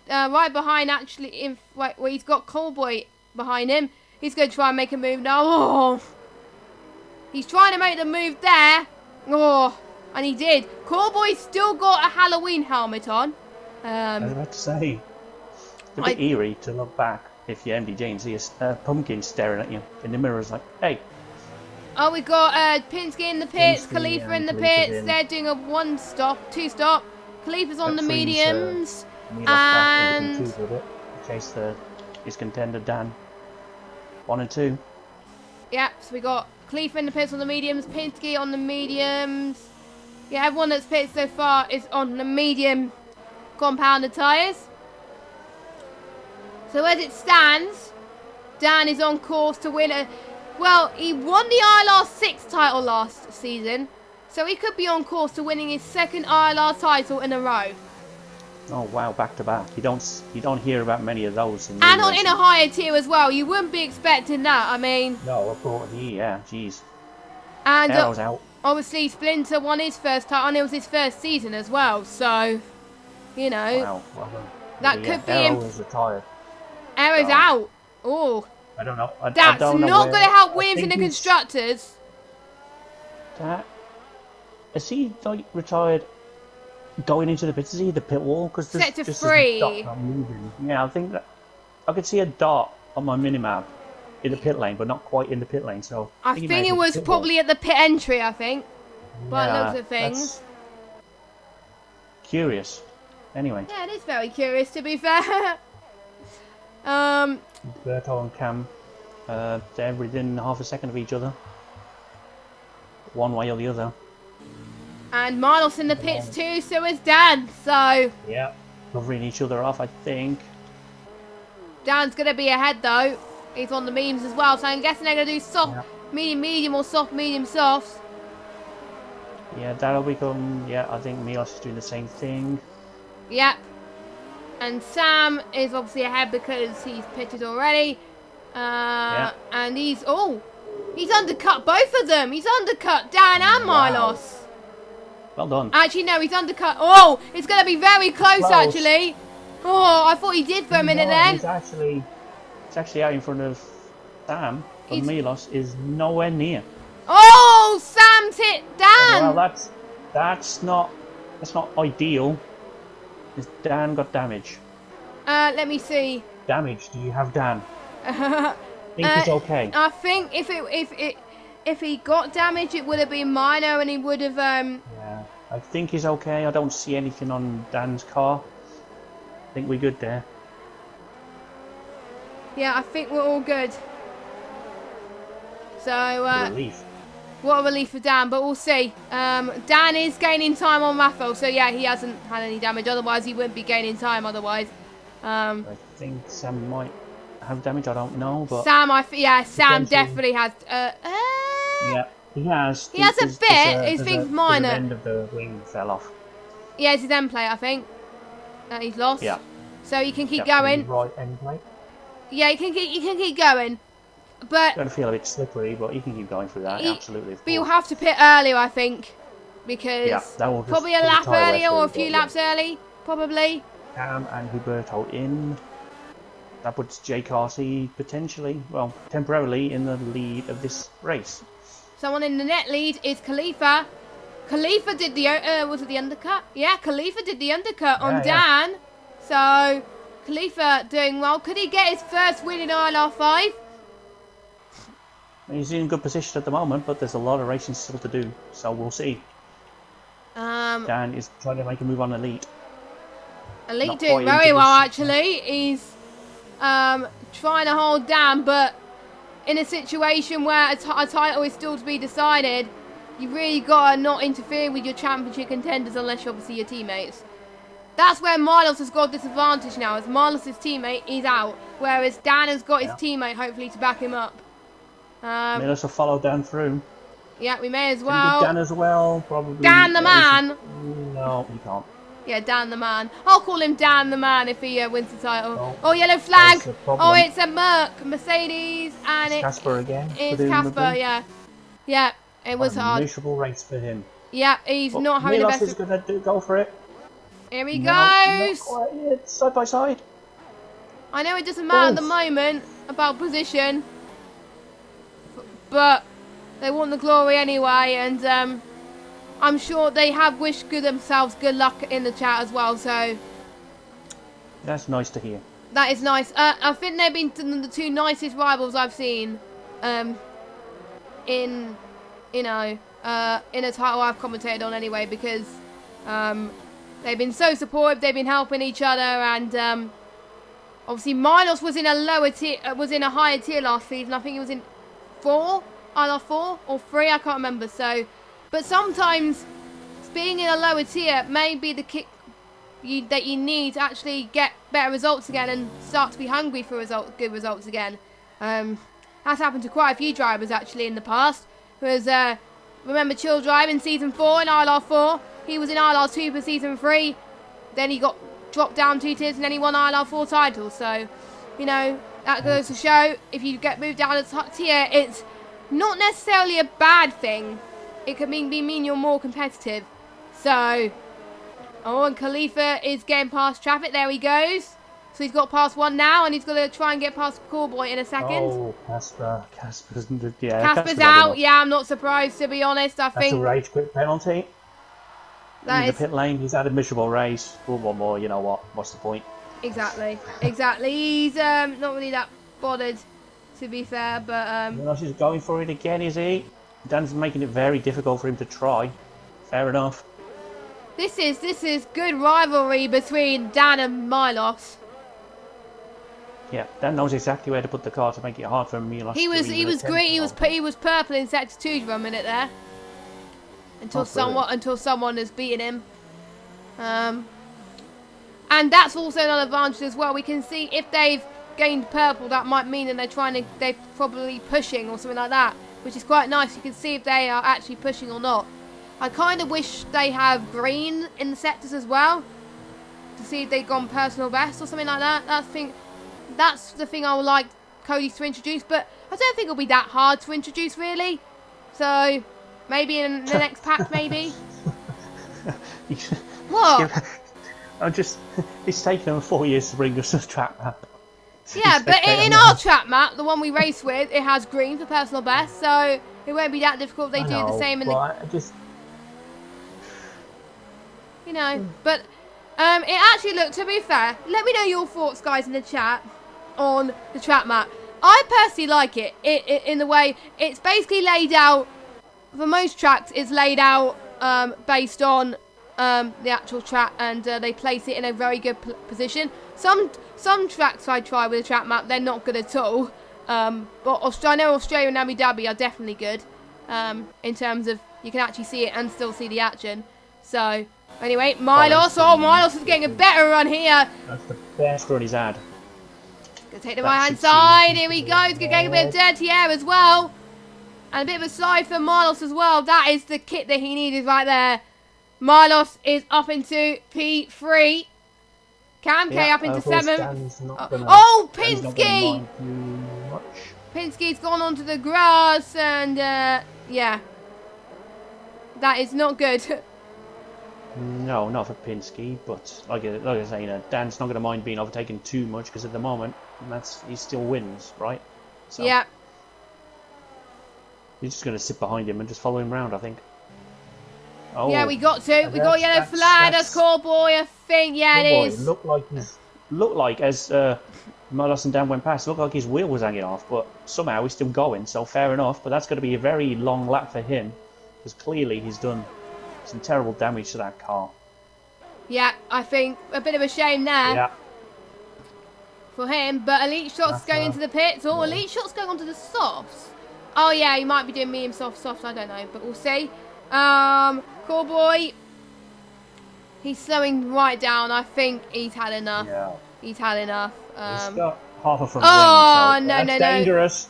right behind actually, where he's got Cowboy behind him. He's going to try and make a move now. Oh, he's trying to make the move there. Oh, and he did. Cowboy's still got a Halloween helmet on. I was about to say, it's a bit eerie to look back if you're MDJ and see a pumpkin staring at you in the mirror. It's like, hey. Oh, we got Pinsky in the pits, Pinsky, Khalifa in the Khalifa's pits. in. They're doing a 2-stop. Khalifa's on the That frees, mediums. Milos back And into P2 with it. Chase his contender Dan. 1 and 2. yeah, so we got Khalifa in the pits on the mediums, Pinsky on the mediums. Yeah, everyone that's pitted so far is on the medium compounded tyres. So as it stands, Dan is on course to win well, he won the ILR6 title last season, so he could be on course to winning his 2nd ILR title in a row. Oh wow, back to back. You don't hear about many of those. In In a higher tier as well. You wouldn't be expecting that. I mean. No, I thought jeez. And Arrow's out. obviously Splinter won his first title, and it was his first season as well. So, you know, Wow. Well, that could be Arrow him. is retired. Arrow's out. Oh, I don't know. I that's don't know not going to help I Williams in think the he's- constructors. Is he like retired? Going into the pits, is he the pit wall? Because there's Sector just 3. a dot not moving. Yeah, I think that I could see a dot on my minimap in the pit lane, but not quite in the pit lane. So I he think might it be was pit wall. probably at the pit entry. I think. By the Yeah, looks of things. that's curious. Anyway, Yeah, it is very curious to be fair. Berto and Cam, they're within half a second of each other, one way or the other. And Milos in the pits too, so is Dan. So Yeah, covering each other off, I think. Dan's going to be ahead though. He's on the mediums as well, so I'm guessing they're going to do soft, medium, or soft, medium, softs. Yeah, that'll become. Yeah, I think Milos is doing the same thing. Yep. And Sam is obviously ahead because he's pitted already. And he's undercut both of them. He's undercut Dan and Milos. Well done. Actually, no, he's undercut. Oh, it's going to be very close, actually. Oh, I thought he did for a minute then. It's actually out in front of Sam. but Milos is nowhere near. Oh, Sam's hit Dan. Well, that's not ideal. Has Dan got damage? Let me see. Damage? Do you have Dan? I think he's okay. I think if he got damage, it would have been minor, and he would have. Yeah, I think he's okay. I don't see anything on Dan's car. I think we're good there. Yeah, I think we're all good. So. Relief. What a relief for Dan, but we'll see. Dan is gaining time on Raffle, so yeah, he hasn't had any damage. Otherwise, he wouldn't be gaining time. Otherwise, I think Sam might have damage. I don't know, but Sam, Sam definitely has. Yeah, he has. He has a bit. His thing's minor. The end of the wing fell off. Yeah, it's his end plate, I think. That he's lost. Yeah. So he can keep going. Right end plate. Yeah, he can keep going. But going to feel a bit slippery, but you can keep going through that. Absolutely. But you'll have to pit earlier, I think, because that will probably a lap earlier or a few laps early, probably. Cam and Huberto in. That puts Jay Carsey potentially, well, temporarily in the lead of this race. Someone in the net lead is Khalifa. Khalifa did the was it the undercut? Yeah, Khalifa did the undercut on Dan. So Khalifa doing well. Could he get his first win in ILR5? He's in good position at the moment, but there's a lot of racing still to do, so we'll see. Dan is trying to make a move on Elite. Elite doing very well, actually. He's trying to hold Dan, but in a situation where a title is still to be decided, you really got to not interfere with your championship contenders unless you're obviously your teammates. That's where Milos has got disadvantage now, as Milos' teammate is out, whereas Dan has got his teammate hopefully to back him up. Milos will follow Dan through. Yeah, we may as well. Dan as well, probably. Dan the man! No, you can't. Yeah, Dan the man. I'll call him Dan the man if he wins the title. Oh, yellow flag! Oh, it's a Mercedes, and it's Casper again. It's Casper, yeah. Yeah, it was hard. A miserable race for him. Yeah, he's not having the best. Milos is going to go for it. Here he goes! Not quite yet. Side by side. I know it doesn't matter at the moment about position, but they want the glory anyway, and I'm sure they have wished themselves good luck in the chat as well, so that's nice to hear. That is nice. I think they've been the two nicest rivals I've seen in a title I've commentated on anyway, because they've been so supportive, they've been helping each other, and obviously Milos was in a lower tier, was in a higher tier last season. I think he was in 4, either 4 or 3, I can't remember. So, but sometimes being in a lower tier may be the kick that you need to actually get better results again and start to be hungry for good results again. That's happened to quite a few drivers actually in the past. Because remember Chill Drive in season 4 in ILR4, he was in ILR2 for season 3, then he got dropped down 2 tiers and then he won ILR4 titles. So, you know, that goes to show if you get moved down a tier, it's not necessarily a bad thing. It could mean you're more competitive. So, oh, and Khalifa is getting past traffic. There he goes. So he's got past 1 now, and he's going to try and get past Callboy in a second. Oh, Casper's out. Yeah, I'm not surprised, to be honest. I think that's a rage quit penalty. That in the pit lane, he's had a miserable race. One more, you know what? What's the point? Exactly. He's not really that bothered, to be fair, but he's going for it again, is he? Dan's making it very difficult for him to try. Fair enough. This is good rivalry between Dan and Milos. Yeah, Dan knows exactly where to put the car to make it hard for Milos. He was green. He was purple in sector 2 for a minute there. Until someone has beaten him. And that's also an advantage as well. We can see if they've gained purple, that might mean that they're probably pushing or something like that, which is quite nice. You can see if they are actually pushing or not. I kind of wish they have green in the sectors as well, to see if they've gone personal best or something like that. That's the thing I would like Cody to introduce, but I don't think it'll be that hard to introduce really. So maybe in the next pack, maybe. What? It's taken them 4 years to bring us a track map. Yeah, but in our track map, the one we race with, it has green for personal best, so it won't be that difficult. They do the same in the. I just. You know, but it actually looked. To be fair, let me know your thoughts, guys, in the chat on the track map. I personally like it. It in the way it's basically laid out. For most tracks, it's laid out based on the actual track, and they place it in a very good position. Some tracks I try with a track map, they're not good at all. But I know Australia and Abu Dhabi are definitely good in terms of you can actually see it and still see the action. So anyway, Milos, Milos is getting a better run here. That's the best run he's had. Gonna take the right hand side. Here he goes. Gonna get a bit of dirty air as well. And a bit of a slide for Milos as well. That is the kit that he needed right there. Milos is up into P3. Cam K up into 7th. Oh, Pinsky! Pinsky's gone onto the grass and yeah. That is not good. No, not for Pinsky, but like I say, Dan's not going to mind being overtaken too much because at the moment, he still wins, right? So. Yeah. He's just going to sit behind him and just follow him around, I think. Oh, yeah, we got to. We got yellow flag. That's call boy, I think. Yeah, it is. Looked like as Milos and Dan went past, looked like his wheel was hanging off, but somehow he's still going, so fair enough. But that's going to be a very long lap for him, because clearly he's done some terrible damage to that car. Yeah, I think a bit of a shame there. Yeah. For him, but Elite Shot's going into the pits. Oh, Elite Shot's going onto the softs. Oh yeah, he might be doing medium soft, I don't know, but we'll see. Callboy, he's slowing right down. I think he's had enough. Yeah. He's had enough. He's got half a front wing, so that's dangerous.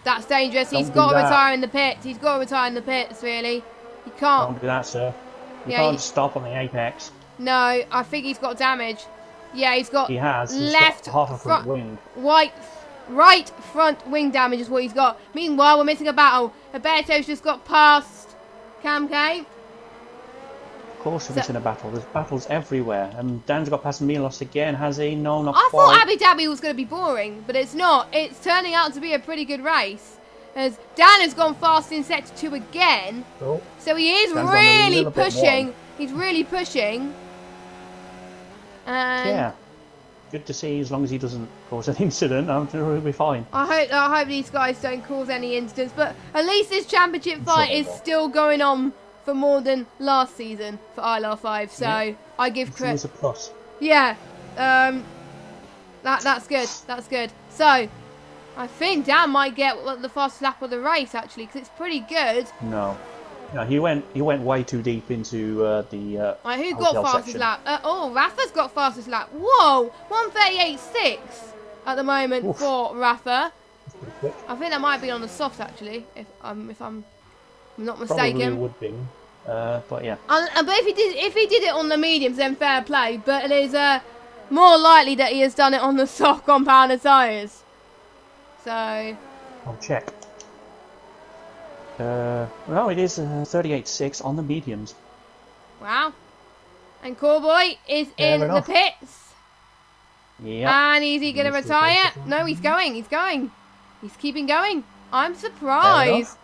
That's dangerous. He's got to retire in the pits. He's got to retire in the pits, really. He can't. Don't do that, sir. You can't stop on the apex. No, I think he's got damage. Yeah, he's got. He has. Left he's got half a front wing. Right front wing damage is what he's got. Meanwhile, we're missing a battle. Alberto's just got past Cam K. Of course we're missing a battle. There's battles everywhere. And Dan's got past Milos again, has he? No, not I quite. thought Abu Dhabi was going to be boring, but it's not. It's turning out to be a pretty good race. As Dan has gone fast in sector 2 again. Oh. So he is really pushing. He's really pushing. And yeah. Good to see, as long as he doesn't cause an incident, I'm sure he'll be fine. I hope these guys don't cause any incidents, but at least this championship fight is still going on for more than last season for ILR5, so yeah. I give credit. It's a plus. Yeah, that's good. That's good. So I think Dan might get the fastest lap of the race actually, because it's pretty good. No, he went way too deep into the. Who got fastest section. lap? Rafa's got fastest lap. Whoa, 1:38.6 at the moment for Rafa. I think that might be on the soft actually, if I'm not mistaken. Probably would be, but yeah. But if he did it on the mediums, then fair play. But it is more likely that he has done it on the soft compounded tyres. So. I'll check. No, it is 38.6 on the mediums. Wow. And Callboy is in the pits. Yeah. And is he going to retire? No, he's going. He's going. He's keeping going. I'm surprised.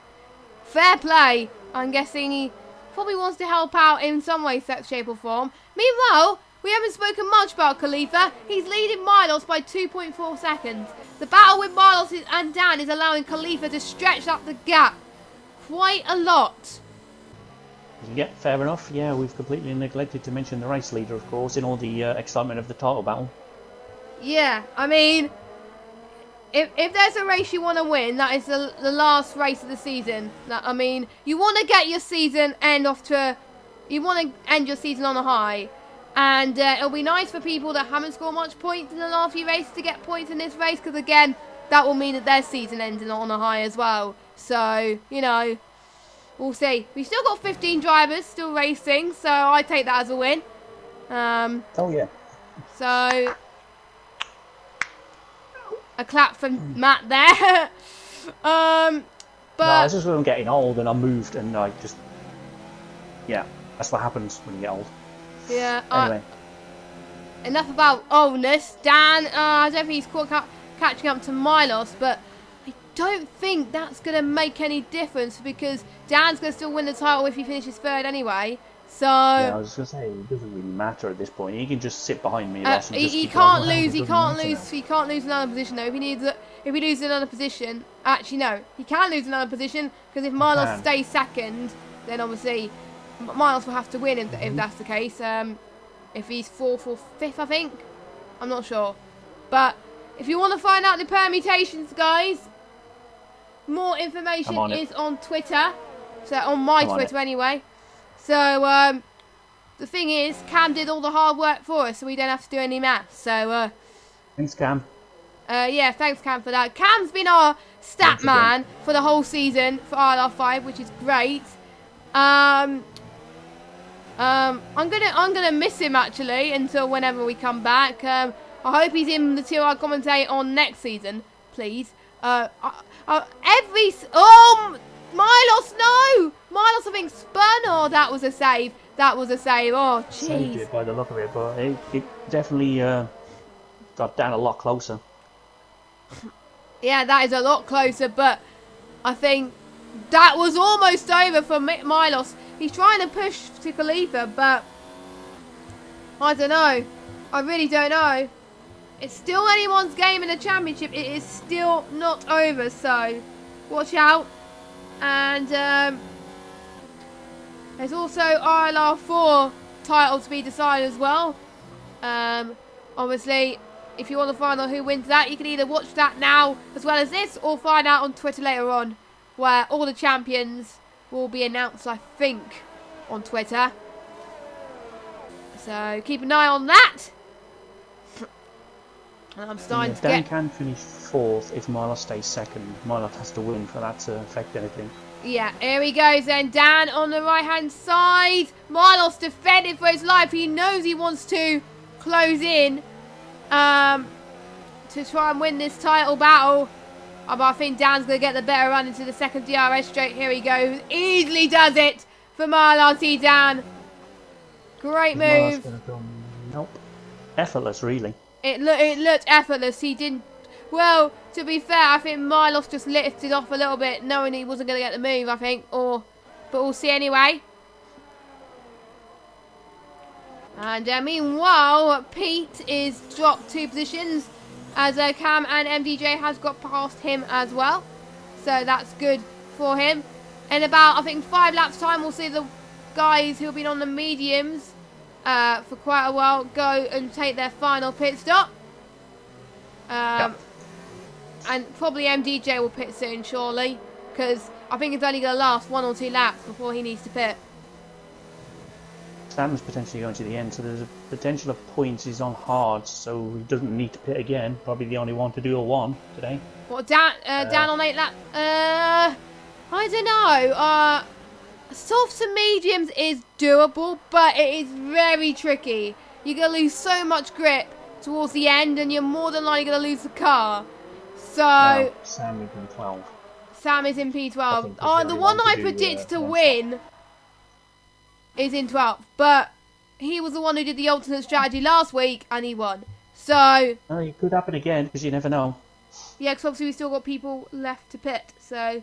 Fair play. I'm guessing he probably wants to help out in some way, shape or form. Meanwhile, we haven't spoken much about Khalifa. He's leading Milos by 2.4 seconds. The battle with Milos and Dan is allowing Khalifa to stretch up the gap quite a lot. Yeah, fair enough. Yeah, we've completely neglected to mention the race leader, of course, in all the excitement of the title battle. Yeah, I mean, if there's a race you want to win, that is the last race of the season. I mean, you want to get your season you want to end your season on a high. And it'll be nice for people that haven't scored much points in the last few races to get points in this race, because again, that will mean that their season ends on a high as well. So, you know, we'll see. We've still got 15 drivers still racing, so I take that as a win. Oh, yeah. So, a clap from Matt there. But no, it's just when I'm getting old and I moved and I just... Yeah, that's what happens when you get old. Yeah. Anyway. enough about oldness. Dan, I don't think he's catching up to Milos, but I don't think that's going to make any difference because Dan's going to still win the title if he finishes third anyway. So yeah, I was going to say it doesn't really matter at this point. He can just sit behind me. He can't lose. He can't lose. He can't lose another position though. If he loses another position, actually no, he can lose another position because if Milos stays second, then obviously Milos will have to win if that's the case. If he's fourth or fifth, I think. I'm not sure, but if you want to find out the permutations, guys, more information is on Twitter. So on my Twitter anyway. So, the thing is, Cam did all the hard work for us, so we don't have to do any maths. So, thanks, Cam. Yeah, thanks, Cam, for that. Cam's been our stat man for the whole season for ILR5, which is great. I'm gonna miss him actually until whenever we come back. I hope he's in the tier I commentate on next season, please. Milos, no! Milos, I think, spun. Oh, that was a save. That was a save. Oh, jeez. Saved it by the look of it, but it definitely got down a lot closer. Yeah, that is a lot closer, but I think that was almost over for Milos. He's trying to push to Khalifa, but I don't know. I really don't know. It's still anyone's game in the championship. It is still not over, so watch out. And there's also ILR4 title to be decided as well. Obviously, if you want to find out who wins that, you can either watch that now as well as this, or find out on Twitter later on, where all the champions will be announced, I think, on Twitter. So keep an eye on that. And I'm starting to Dan can finish fourth if Milos stays second. Milos has to win for that to affect anything. Yeah, here he goes then. Dan on the right-hand side. Milos defending for his life. He knows he wants to close in to try and win this title battle. But I think Dan's going to get the better run into the second DRS straight. Here he goes. Easily does it for Marlon Dan. Great move. Nope. Effortless, really. It looked effortless. He didn't... Well, to be fair, I think Milos just lifted off a little bit, knowing he wasn't going to get the move, I think. But we'll see anyway. And meanwhile, Pete is dropped 2 positions, as Cam and MDJ has got past him as well. So that's good for him. In about, I think, 5 laps time, we'll see the guys who have been on the mediums for quite a while go and take their final pit stop. And probably MDJ will pit soon, surely, because I think it's only going to last 1 or 2 laps before he needs to pit. Sam's potentially going to the end, so there's a potential of points. He's on hard, so he doesn't need to pit again. Probably the only one to do a 1 today. What, Dan on 8 laps? I don't know. Softs and mediums is doable, but it is very tricky. You're going to lose so much grip towards the end, and you're more than likely going to lose the car. So no, Sam is in 12. Sam is in P12. The one I predict to win is in 12th, but he was the one who did the alternate strategy last week, and he won. So it could happen again, because you never know. Yeah, because obviously we've still got people left to pit. So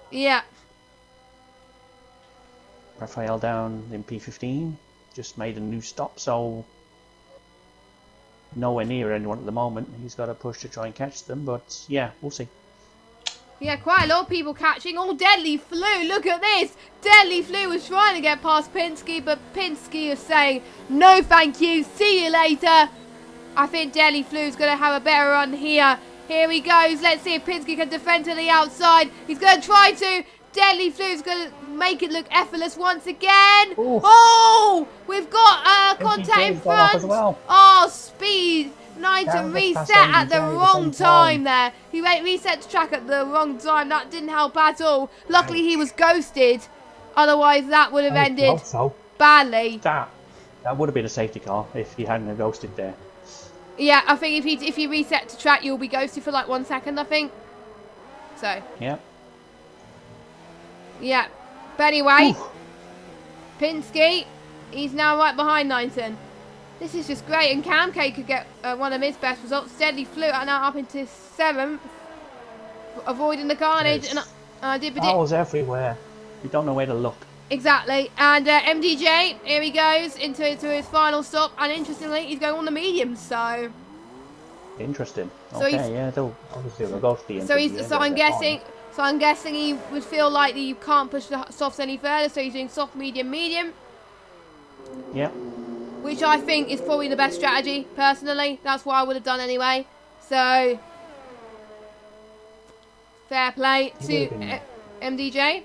yeah. Raphael down in P15, just made a new stop, so nowhere near anyone at the moment. He's got to push to try and catch them, but yeah, we'll see. Yeah, quite a lot of people catching. Oh, Deadly Flu, look at this. Deadly Flu was trying to get past Pinsky, but Pinsky is saying, no thank you, see you later. I think Deadly Flu's going to have a better run here. Here he goes. Let's see if Pinsky can defend to the outside. He's going to try to. Deadly Flu's going to make it look effortless once again. Ooh. Oh, we've got contact in front. As well. Oh, speed. Knighton reset at the wrong time there. He reset the track at the wrong time. That didn't help at all. Luckily, he was ghosted. Otherwise, that would have ended badly. That would have been a safety car if he hadn't ghosted there. Yeah, I think if you reset to track, you'll be ghosted for like 1 second, I think. So. Yeah. Yeah. But anyway, Pinsky, he's now right behind Knighton. This is just great, and Camke could get one of his best results. Steadily flew now up into 7th, avoiding the carnage. And I did predict. Cars everywhere. You don't know where to look. Exactly. And MDJ, here he goes into his final stop. And interestingly, he's going on the medium. So interesting. So okay, yeah, they'll obviously they'll go to the so I'm guessing. So I'm guessing he would feel like you can't push the softs any further. So he's doing soft, medium, medium. Yeah. Which I think is probably the best strategy, personally. That's what I would have done anyway. So, fair play to MDJ.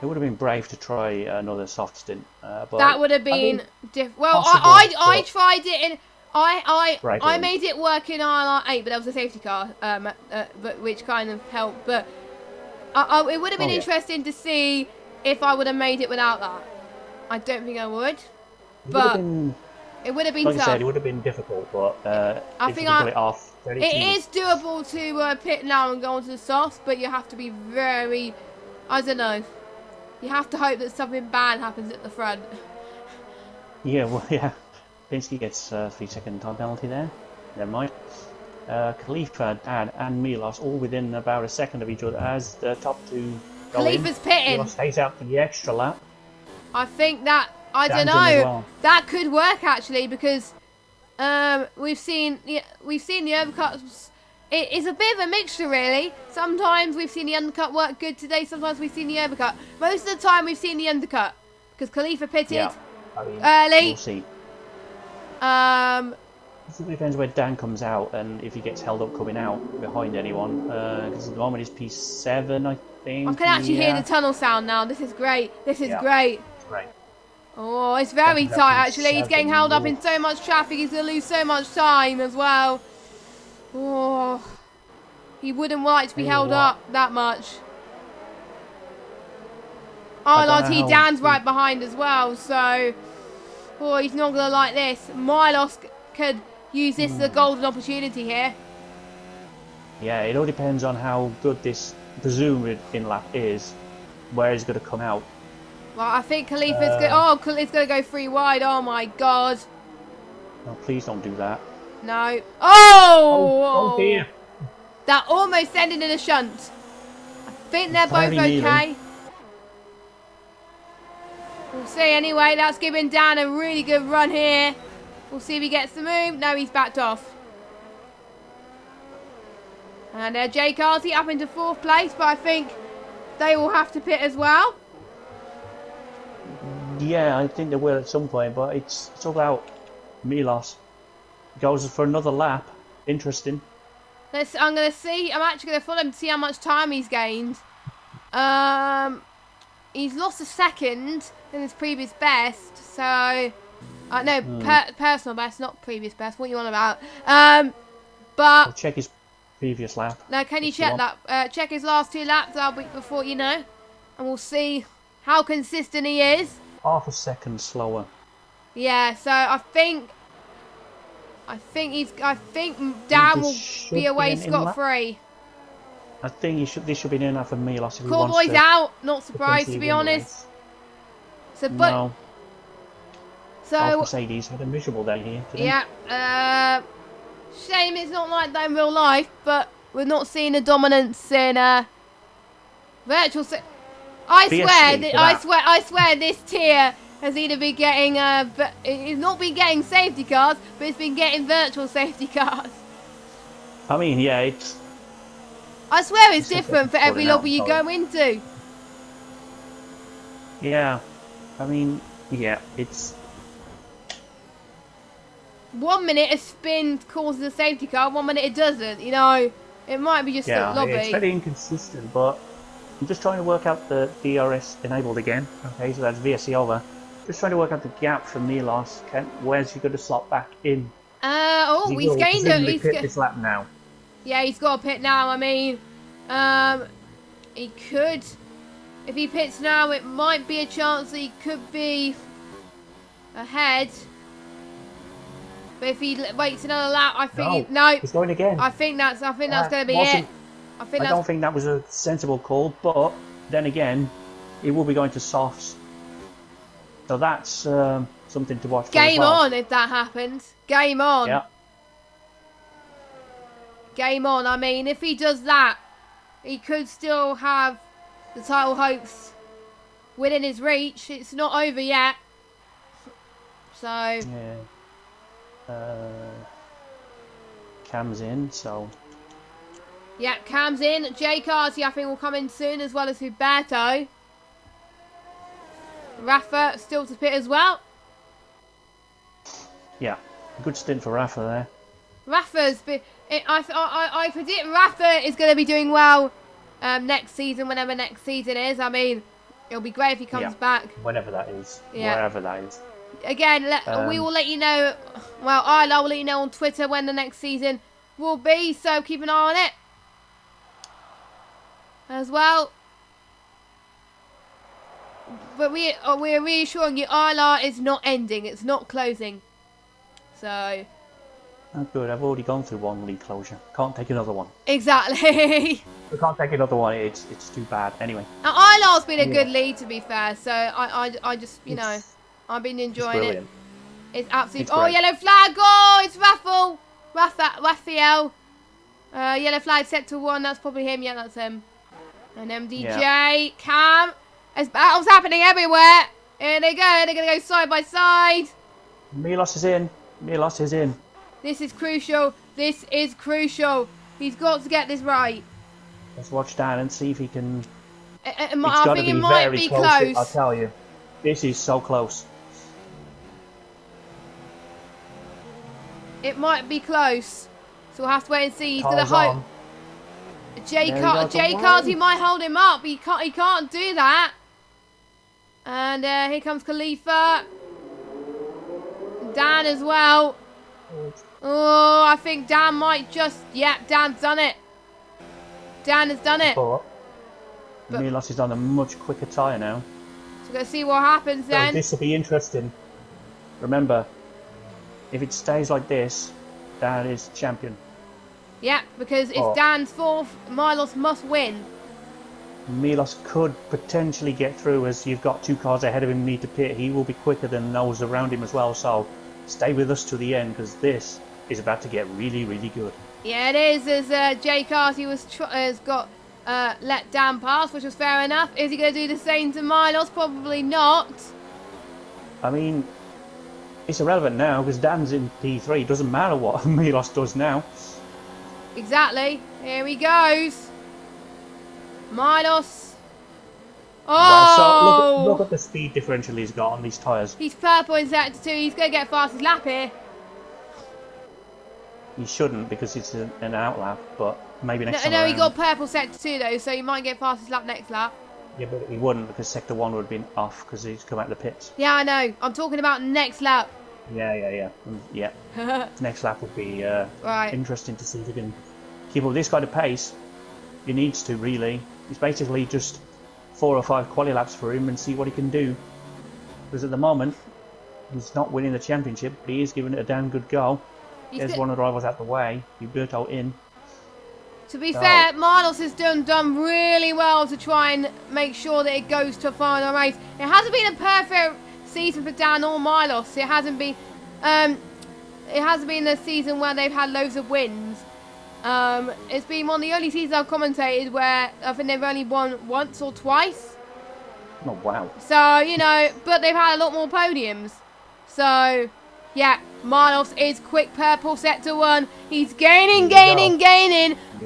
It would have been brave to try another soft stint. But that would have been different. Well, possible, I tried it in... I made it work in ILR5, but there was a safety car, but which kind of helped. But it would have been interesting to see if I would have made it without that. I don't think I would. But it would have been like tough. I said, it would have been difficult, but I if think you can pull it off, it is doable to pit now and go onto the softs, but you have to be very, I don't know. You have to hope that something bad happens at the front. Yeah, well, yeah. Pinsky gets a 3-second time penalty there. Never mind. Khalifa, Dan, and Milos all within about a second of each other as the top two go Khalifa's pitting. Milos stays out for the extra lap. I think that don't know. Well. That could work actually because we've seen the overcuts. It's a bit of a mixture really. Sometimes we've seen the undercut work good today. Sometimes we've seen the overcut. Most of the time we've seen the undercut because Khalifa pitted early. We'll see. It depends where Dan comes out and if he gets held up coming out behind anyone. Because at the moment it's P7, I think. I can actually hear the tunnel sound now. This is great. This is great. Right. Oh, it's very tight actually. He's getting held up in so much traffic. He's going to lose so much time as well. Oh, he wouldn't like to be held up that much. ILRT Dan's right behind as well, so he's not going to like this. Milos could use this as a golden opportunity here. Yeah, it all depends on how good this presumed in-lap is, where he's going to come out. Well, I think Khalifa's it's going to go 3 wide. Oh my god. No, please don't do that. No. Oh dear. That almost ended in a shunt. I think they're both okay. We'll see anyway. That's giving Dan a really good run here. We'll see if he gets the move. No, he's backed off. And Jay Carty up into 4th place, but I think they will have to pit as well. Yeah, I think they will at some point, but it's all about Milos. Goes for another lap. Interesting. I'm going to see. I'm actually going to follow him to see how much time he's gained. He's lost a second in his previous best. So, personal best, not previous best. What are you on about? But I'll check his previous lap. Now, can you check that? Check his last 2 laps. That'll be before you know, and we'll see how consistent he is. Half a second slower. Yeah. So I think Dan will be away scot-free. I think this should be enough for Milos. Cowboy's out. Not surprised to be honest. So, but Mercedes had a miserable day here today. Yeah. Shame it's not like that in real life, but we're not seeing a dominance in virtual. I swear this tier has either been getting it's not been getting safety cars, but it's been getting virtual safety cars. I mean, yeah, it's. I swear it's different for every lobby you go into. Yeah, I mean, yeah, it's. 1 minute a spin causes a safety car, 1 minute it doesn't. You know, it might be just a lobby. It's very inconsistent, but I'm just trying to work out the DRS enabled again. Okay, so that's VSC over. Just trying to work out the gap for Milos. Where's he going to slot back in? He's gained it. He's pit this lap now. Yeah, he's got a pit now. I mean, he could. If he pits now, it might be a chance that he could be ahead. But if he waits another lap, I think he's going again. I think that's going to be it. I don't think that was a sensible call, but then again, he will be going to softs. So that's something to watch for as Game well. on if that happens. Game on. Yeah. Game on. I mean, if he does that, he could still have the title hopes within his reach. It's not over yet. So. Yeah. Cam's in, so. Yeah, Cam's in. Jay Carty, I think, will come in soon, as well as Huberto. Rafa still to pit as well. Yeah, good stint for Rafa there. Rafa's been. I predict Rafa is going to be doing well next season, whenever next season is. I mean, it'll be great if he comes back. Whenever that is. Yeah. Wherever that is. Again, we will let you know. Well, I will let you know on Twitter when the next season will be, so keep an eye on it as well. But we're reassuring you, ILR is not ending. It's not closing. So. Oh, good. I've already gone through one league closure. Can't take another one. Exactly. We can't take another one. It's too bad. Anyway. Now, ILR's been a good lead, to be fair. So I just I've been enjoying it. It's absolutely. Oh, yellow flag! Oh, it's Raphael. Yellow flag set to 1. That's probably him. Yeah, that's him. And MDJ, Cam. There's battles happening everywhere. Here they go. They're gonna go side by side. Milos is in. Milos is in. This is crucial. This is crucial. He's got to get this right. Let's watch down and see if he can. I think it might be close. I'll tell you. This is so close. It might be close. So we'll have to wait and see. He's going to hope. Jay Carty might hold him up. He can't do that. And here comes Khalifa. Dan as well. Oh, I think Dan might just. Yeah, Dan's done it. Dan has done it. But Milos is on a much quicker tyre now. So we're going to see what happens then. So this will be interesting. Remember, if it stays like this, Dan is champion. Yeah, because if Dan's 4th, Milos must win. Milos could potentially get through, as you've got 2 cars ahead of him need to pit. He will be quicker than those around him as well, so stay with us to the end, because this is about to get really, really good. Yeah, it is, as Jay Carty has got let Dan pass, which was fair enough. Is he going to do the same to Milos? Probably not. I mean, it's irrelevant now, because Dan's in P3. It doesn't matter what Milos does now. Exactly. Here he goes. Milos. Oh! Right, so look at the speed differential he's got on these tyres. He's purple in sector 2. He's going to get fastest lap here. He shouldn't, because it's an outlap, but maybe next time No, around. he got purple sector 2 though, so he might get fastest lap next lap. Yeah, but he wouldn't, because sector 1 would have been off, because he's come out of the pits. Yeah, I know. I'm talking about next lap. Yeah. Next lap would be right. Interesting to see if he can keep up this kind of pace. He needs to, really. It's basically just 4 or 5 quali laps for him and see what he can do. Because at the moment, he's not winning the championship, but he is giving it a damn good go. There's one of the rivals out the way. Huberto in. To be fair, Milos has done really well to try and make sure that it goes to a final race. It hasn't been a perfect season for Dan or Milos. It hasn't been a season where they've had loads of wins. It's been one of the only seasons I've commentated where I think they've only won once or twice. Oh, wow. So, but they've had a lot more podiums. So, yeah, Milos is quick purple sector 1. He's gaining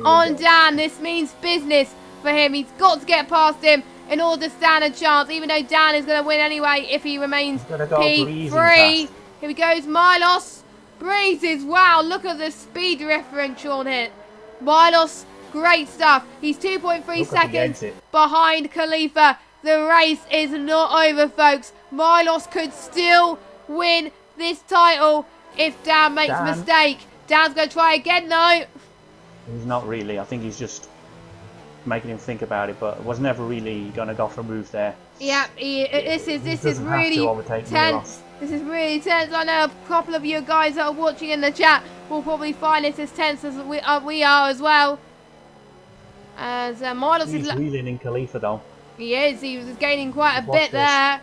on Dan. This means business for him. He's got to get past him in order to stand a chance, even though Dan is going to win anyway if he remains P3. Here he goes, Milos. Breezes, wow, look at the speed differential on it. Milos, great stuff. He's 2.3 seconds behind Khalifa. The race is not over, folks. Milos could still win this title if Dan makes a mistake. Dan's going to try again, though. He's not really. I think he's just making him think about it, but was never really going to go for a move there. Yeah, this is really tense. This is really tense. I know a couple of you guys that are watching in the chat will probably find it as tense as we are as well. As Milos is wheeling in Khalifa, though. He is. He was gaining quite a bit there.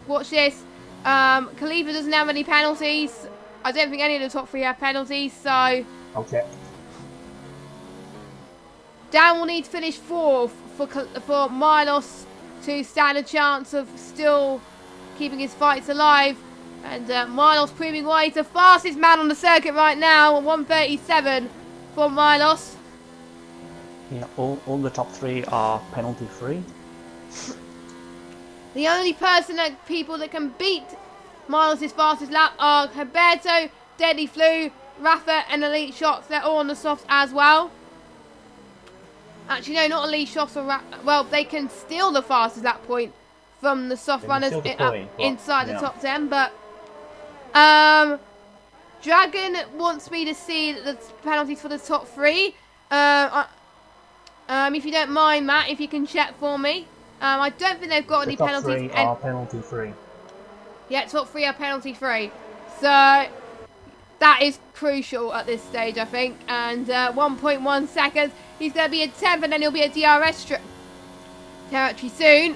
Watch this. Khalifa doesn't have any penalties. I don't think any of the top 3 have penalties, so Okay. Dan will need to finish 4th for Milos to stand a chance of still keeping his fights alive. And Milos proving why he's the fastest man on the circuit right now, 1:37 for Milos. Yeah, all the top 3 are penalty free. The only people that can beat Milos' fastest lap are Herberto, Deadly Flu, Rafa and Elite Shots. They're all on the softs as well. Actually, no, not Elite Shots or well, they can steal the fastest lap point from the soft runners inside the top 10. But Dragon wants me to see the penalties for the top 3. If you don't mind, Matt, if you can check for me. I don't think they've got any penalties. Top 3 are penalty free. Yeah, top 3 are penalty free. So that is crucial at this stage, I think. And 1.1 seconds. He's going to be at 10th and then he'll be at DRS territory soon.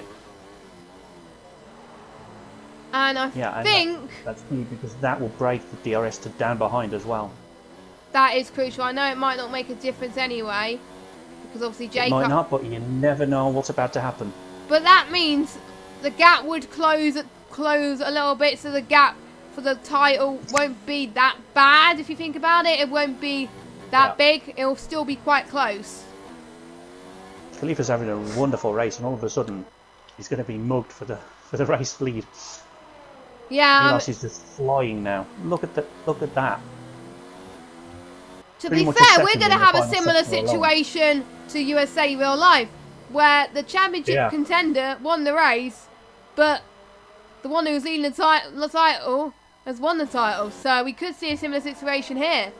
And I think that's key because that will break the DRS to down behind as well. That is crucial. I know it might not make a difference anyway. Because obviously Jacob... It might not, but you never know what's about to happen. But that means the gap would close a little bit, so the gap for the title won't be that bad. If you think about it, it won't be that big. It'll still be quite close. Khalifa's having a wonderful race, and all of a sudden, he's going to be mugged for the race lead. Yeah, he's just flying now. Look at that! To be fair, we're going to have a similar situation to USA real life, where the championship contender won the race, but the one who was leading the title has won the title. So we could see a similar situation here.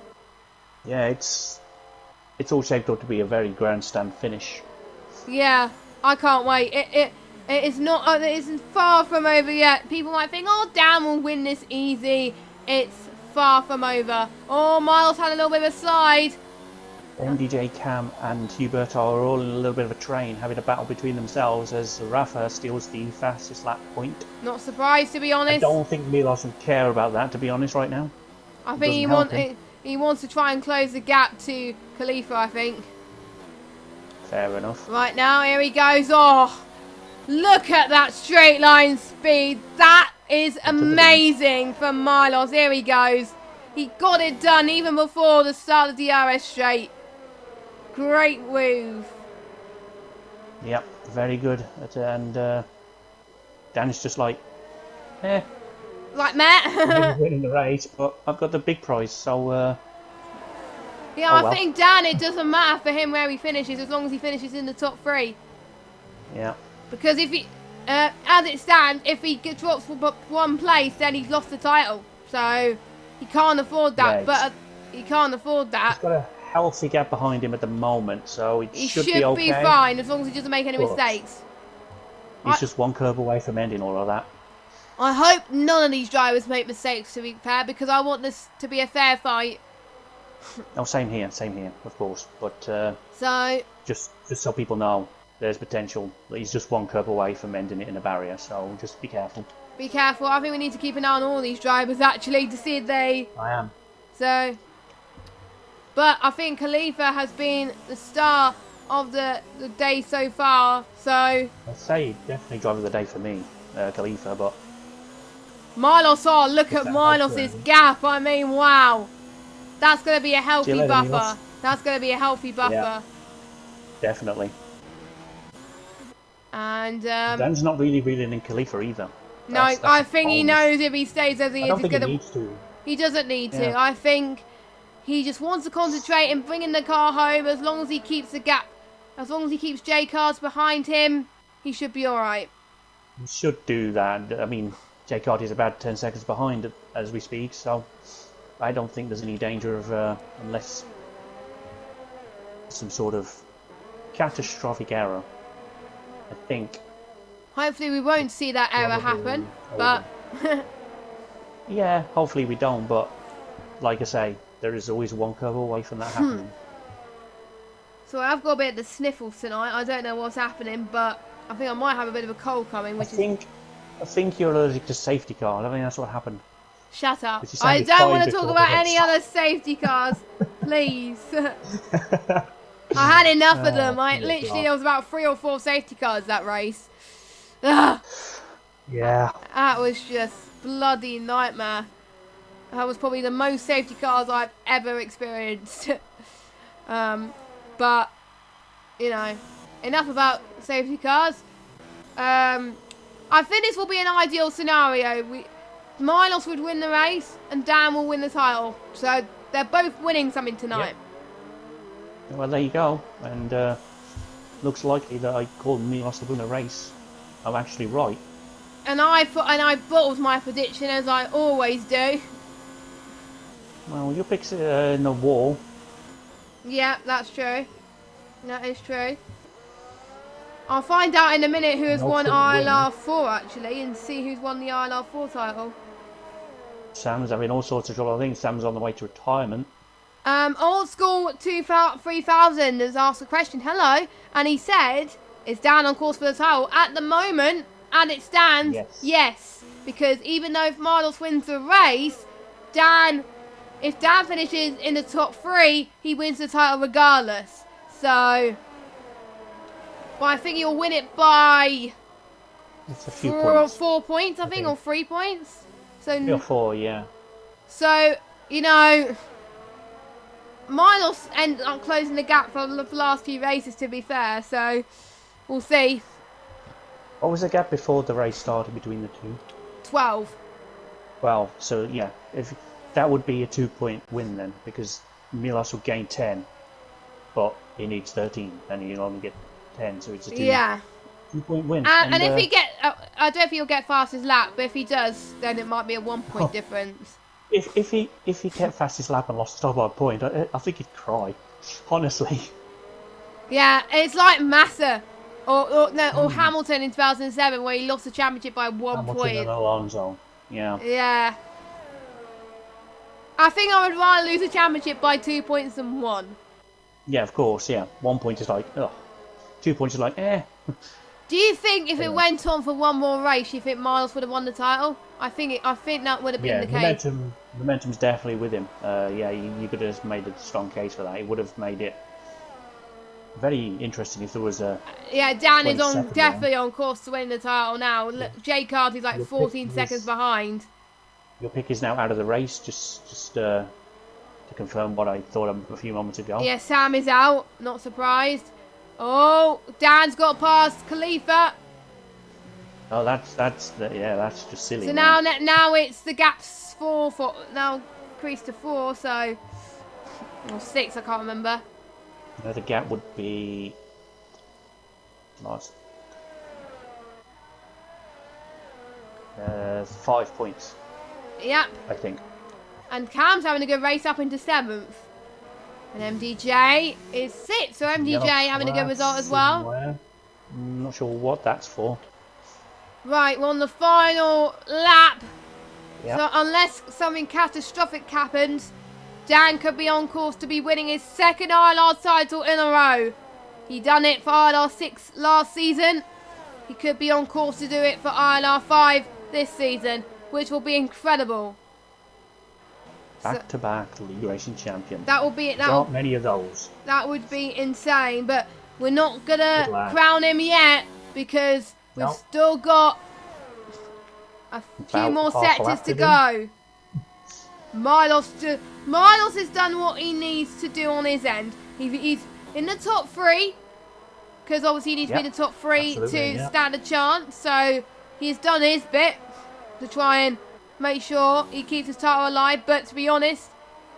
Yeah, it's all shaped up to be a very grandstand finish. Yeah, I can't wait. It is not. It isn't far from over yet. People might think, "Oh, Dan will win this easy." It's far from over. Oh, Miles had a little bit of a slide. MDJ, Cam and Hubert are all in a little bit of a train, having a battle between themselves as Rafa steals the fastest lap point. Not surprised, to be honest. I don't think Milos would care about that, to be honest, right now. I think he wants to try and close the gap to Khalifa, I think. Fair enough. Right now, here he goes. Oh, look at that straight line speed. That is amazing from Milos. Here he goes. He got it done even before the start of the DRS straight. Great move. Yep, very good. And Dan's just like, like Matt. winning the race, but I've got the big prize, so. Yeah, I think Dan, it doesn't matter for him where he finishes as long as he finishes in the top 3. Yeah. Because if he, as it stands, if he drops one place, then he's lost the title. So he can't afford that. But he can't afford that. He's got a healthy gap behind him at the moment, so he should be okay. He should be fine as long as he doesn't make any mistakes. He's just one curve away from ending all of that. I hope none of these drivers make mistakes, to be fair, because I want this to be a fair fight. Oh, same here, of course. But so just so people know, there's potential. He's just one curve away from ending it in a barrier, so just be careful. Be careful. I think we need to keep an eye on all these drivers, actually, to see if they... I am. So... But I think Khalifa has been the star of the day so far, so... I'd say definitely driver of the day for me, Khalifa, but... Milos, oh, look at Milos' gap. I mean, wow. That's going to be a healthy buffer. That's going to be a healthy buffer. Yeah, definitely. And Dan's not really reeling in Khalifa either. No, I think he knows if he stays as he is, he's going to... He needs to. He doesn't need to. I think he just wants to concentrate and bringing the car home. As long as he keeps the gap, as long as he keeps J cars behind him, he should be all right. He should do that. I mean, J Card is about 10 seconds behind as we speak, so I don't think there's any danger of unless some sort of catastrophic error. I think. Hopefully we won't see that error happen, but... Yeah, hopefully we don't, but like I say, there is always one curve away from that happening. So I've got a bit of the sniffles tonight. I don't know what's happening, but I think I might have a bit of a cold coming, which I think I think you're allergic to safety cars. I think that's what happened. Shut up. 'Cause you I sounded don't fine want to before talk the about race. any other safety cars, please. I had enough of them. Dear There was about 3 or 4 safety cars that race. Ugh, Yeah. that was just bloody nightmare. That was probably the most safety cars I've ever experienced. But, you know, enough about safety cars. I think this will be an ideal scenario. Milos would win the race and Dan will win the title. So they're both winning something tonight. Yep. Well, there you go. And looks likely that I called Milos to win the race. I'm actually right. And I bottled my prediction as I always do. Well, your pick's in the wall. Yeah, that's true. That is true. I'll find out in a minute who has won ILR4 actually, and see who's won the ILR4 title. Sam's having all sorts of trouble. I think Sam's on the way to retirement. Old School 3000 has asked a question. Hello, and he said, "Is Dan on course for the title?" At the moment, and it stands, yes. Because even though if Milos wins the race, if Dan finishes in the top 3, he wins the title regardless. So, well, I think he'll win it by It's a few points. 4 points, I think, or 3 points. So 3 or 4, yeah. So, you know, Milos ended up closing the gap for the last few races, to be fair. So, we'll see. What was the gap before the race started between the two? 12. Well, so yeah, if that would be a 2-point win then, because Milos will gain 10, but he needs 13, and he'll only get 10, so it's a 2-point win. And if he I don't know if he'll get fastest lap, but if he does, then it might be a 1-point difference. If he kept fastest lap and lost the stop by a point, I think he'd cry, honestly. Yeah, it's like Massa or Hamilton in 2007, where he lost the championship by 1 Hamilton point. and Alonso, yeah. Yeah. I think I would rather lose the championship by 2 points than 1. Yeah, of course, yeah. 1 point is like, ugh. 2 points is like, eh. Do you think if it went on for one more race, you think Miles would have won the title? I think that would have been the case. Momentum's definitely with him. Yeah, you could have made a strong case for that. It would have made it very interesting if there was a. Yeah, Dan is definitely on course to win the title now. Look, Jay Carty's like 14 seconds behind. Your pick is now out of the race, just to confirm what I thought a few moments ago. Yeah, Sam is out. Not surprised. Oh, Dan's got past Khalifa. Oh, that's just silly. So man. now it's the gap's 4 for now increased to 4, so or 6, I can't remember. No, the gap would be last 5 points. Yep. I think. And Cam's having a good race up into 7th. And MDJ is 6th, so MDJ having a good result as well. Somewhere. I'm not sure what that's for. Right, we're on the final lap. Yep. So unless something catastrophic happens, Dan could be on course to be winning his 2nd ILR title in a row. He done it for ILR6 last season. He could be on course to do it for ILR5 this season, which will be incredible. Back-to-back league racing champion. That will be. Not many of those. That would be insane, but we're not gonna crown him yet because we've still got a few more sectors to go. Milos has done what he needs to do on his end. He's in the top 3 because obviously he needs to be in the top 3 to stand a chance. So he's done his bit to try and make sure he keeps his title alive. But to be honest,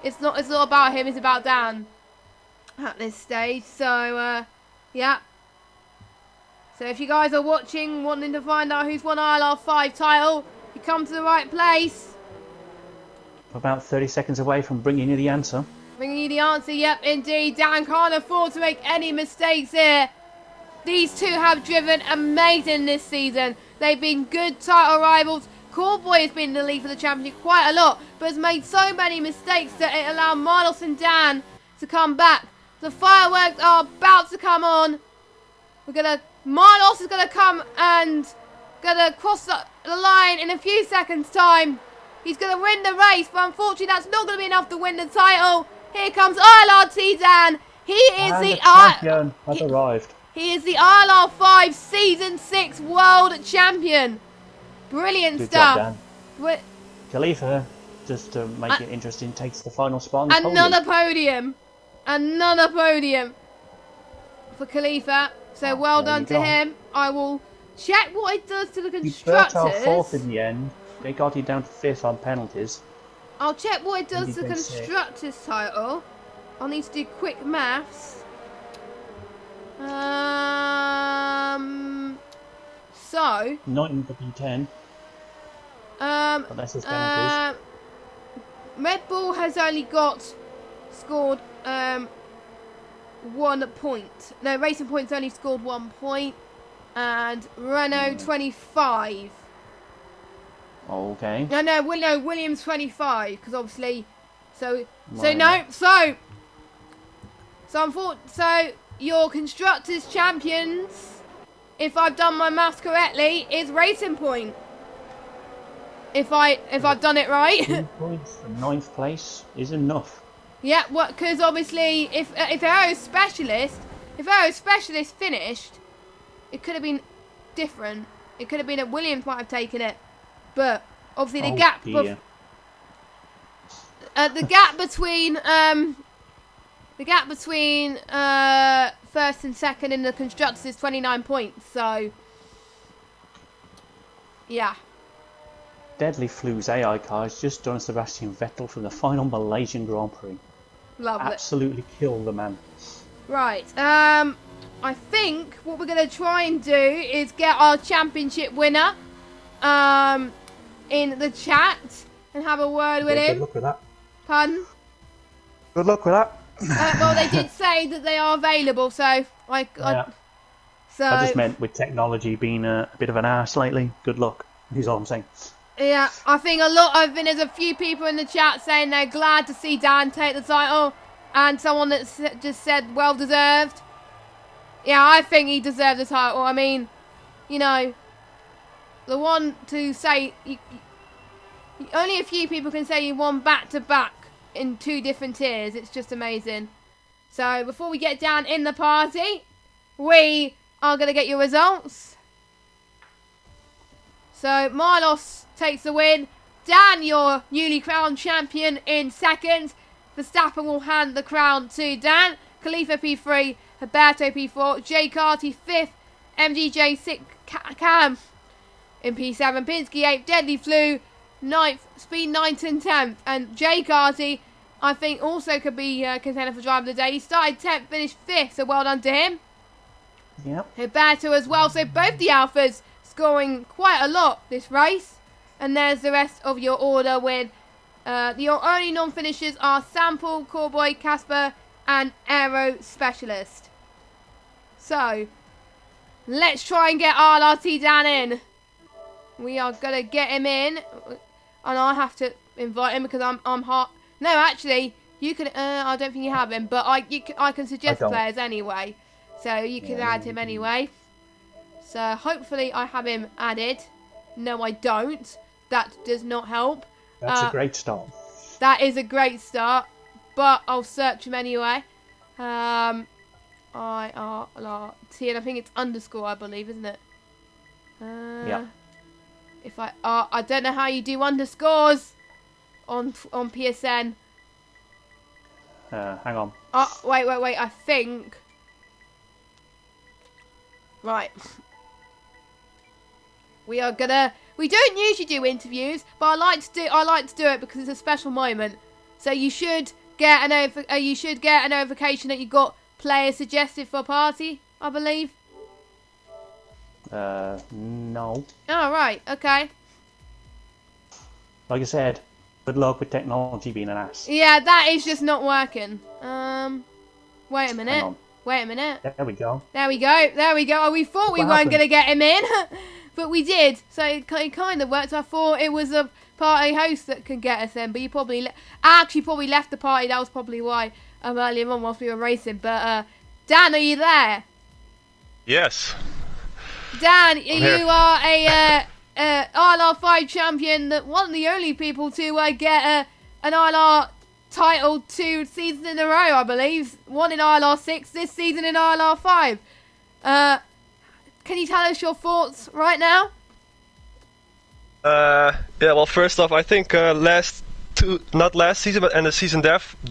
it's not about him. It's about Dan at this stage. So yeah. So if you guys are watching, wanting to find out who's won ILR5 title, you come to the right place. About 30 seconds away from bringing you the answer. Bringing you the answer, yep, indeed. Dan can't afford to make any mistakes here. These two have driven amazing this season. They've been good title rivals. Callboy has been in the lead for the championship quite a lot, but has made so many mistakes that it allowed Milos and Dan to come back. The fireworks are about to come on. Milos is gonna come and gonna cross the line in a few seconds' time. He's gonna win the race, but unfortunately that's not gonna be enough to win the title. Here comes ILR Dan. He is And the champion has arrived. He is the ILR5 Season 6 World Champion. Brilliant Good stuff. job, Dan. Khalifa, just to make it interesting, takes the final spot on the podium. Another podium for Khalifa. So well done to him. I will check what it does to the constructors. Bertel fourth in the end. They got you down to fifth on penalties. I'll check what it does to the constructors title. I'll need to do quick maths. So 9 for P10. But that's his penalties. Red Bull has only scored 1 point. No, Racing Point's only scored 1 point, and Renault 25. Okay. No, Williams 25, because obviously, so your constructors champions, if I've done my maths correctly, is Racing Point. If I've done it right. 2 points for 9th place is enough. Yeah, because obviously, if Aero Specialist finished, it could have been different. It could have been that Williams might have taken it, but obviously the gap between first and second in the constructors is 29 points. So yeah. Deadly Flu's AI car has just done Sebastian Vettel from the final Malaysian Grand Prix. Lovely. Absolutely killed the man. Right. I think what we're going to try and do is get our championship winner in the chat and have a word with him. Good luck with that. Pardon? Good luck with that. Well, they did say that they are available, so I just meant with technology being a bit of an arse lately. Good luck. Is all I'm saying. Yeah, I think there's a few people in the chat saying they're glad to see Dan take the title, and someone that just said well deserved. Yeah, I think he deserved the title. I mean, you know, the one to say only a few people can say you won back to back in 2 different tiers. It's just amazing. So before we get down in the party, we are going to get your results. So Marlos takes the win. Dan, your newly crowned champion, in second. Verstappen will hand the crown to Dan. Khalifa P3, Roberto P4, Jay Carty 5th, MGJ 6, Cam in P7, Pinsky 8th, Deadly Flu 9th, Speed 9th and 10th. And Jay Carty, I think, also could be contender for driver of the day. He started 10th, finished 5th, so well done to him. Yep. Roberto as well, so both the Alphas scoring quite a lot this race. And there's the rest of your order with your only non-finishers are Sample, Cowboy, Casper and Aero Specialist. So let's try and get RLT Dan in. We are going to get him in, and I have to invite him because I'm hot. No, actually, you can. I don't think you have him, but I can suggest players anyway, so you can add him anyway. So hopefully I have him added. No, I don't. That does not help. That's a great start. That is a great start, but I'll search him anyway. IRLT, and I think it's underscore, I believe, isn't it? Yeah. If I don't know how you do underscores on PSN. Hang on. Wait. I think. Right. We don't usually do interviews, but I like to do it because it's a special moment. So you should get a notification that you got players suggested for a party, I believe. No. Oh, right. Okay. Like I said, good luck with technology being an ass. Yeah, that is just not working. Wait a minute. Hang on. Wait a minute. There we go. There we go. Oh, we thought we weren't going to get him in, but we did. So it kind of worked. I thought it was a party host that could get us in, but you probably left the party. That was probably why earlier on whilst we were racing. But Dan, are you there? Yes. Dan, here. you are a ILR5 champion, that one of the only people to get an ILR title 2 seasons in a row, I believe. One in ILR6, this season in ILR5. Can you tell us your thoughts right now? Yeah, well, first off, I think not last season, but and the season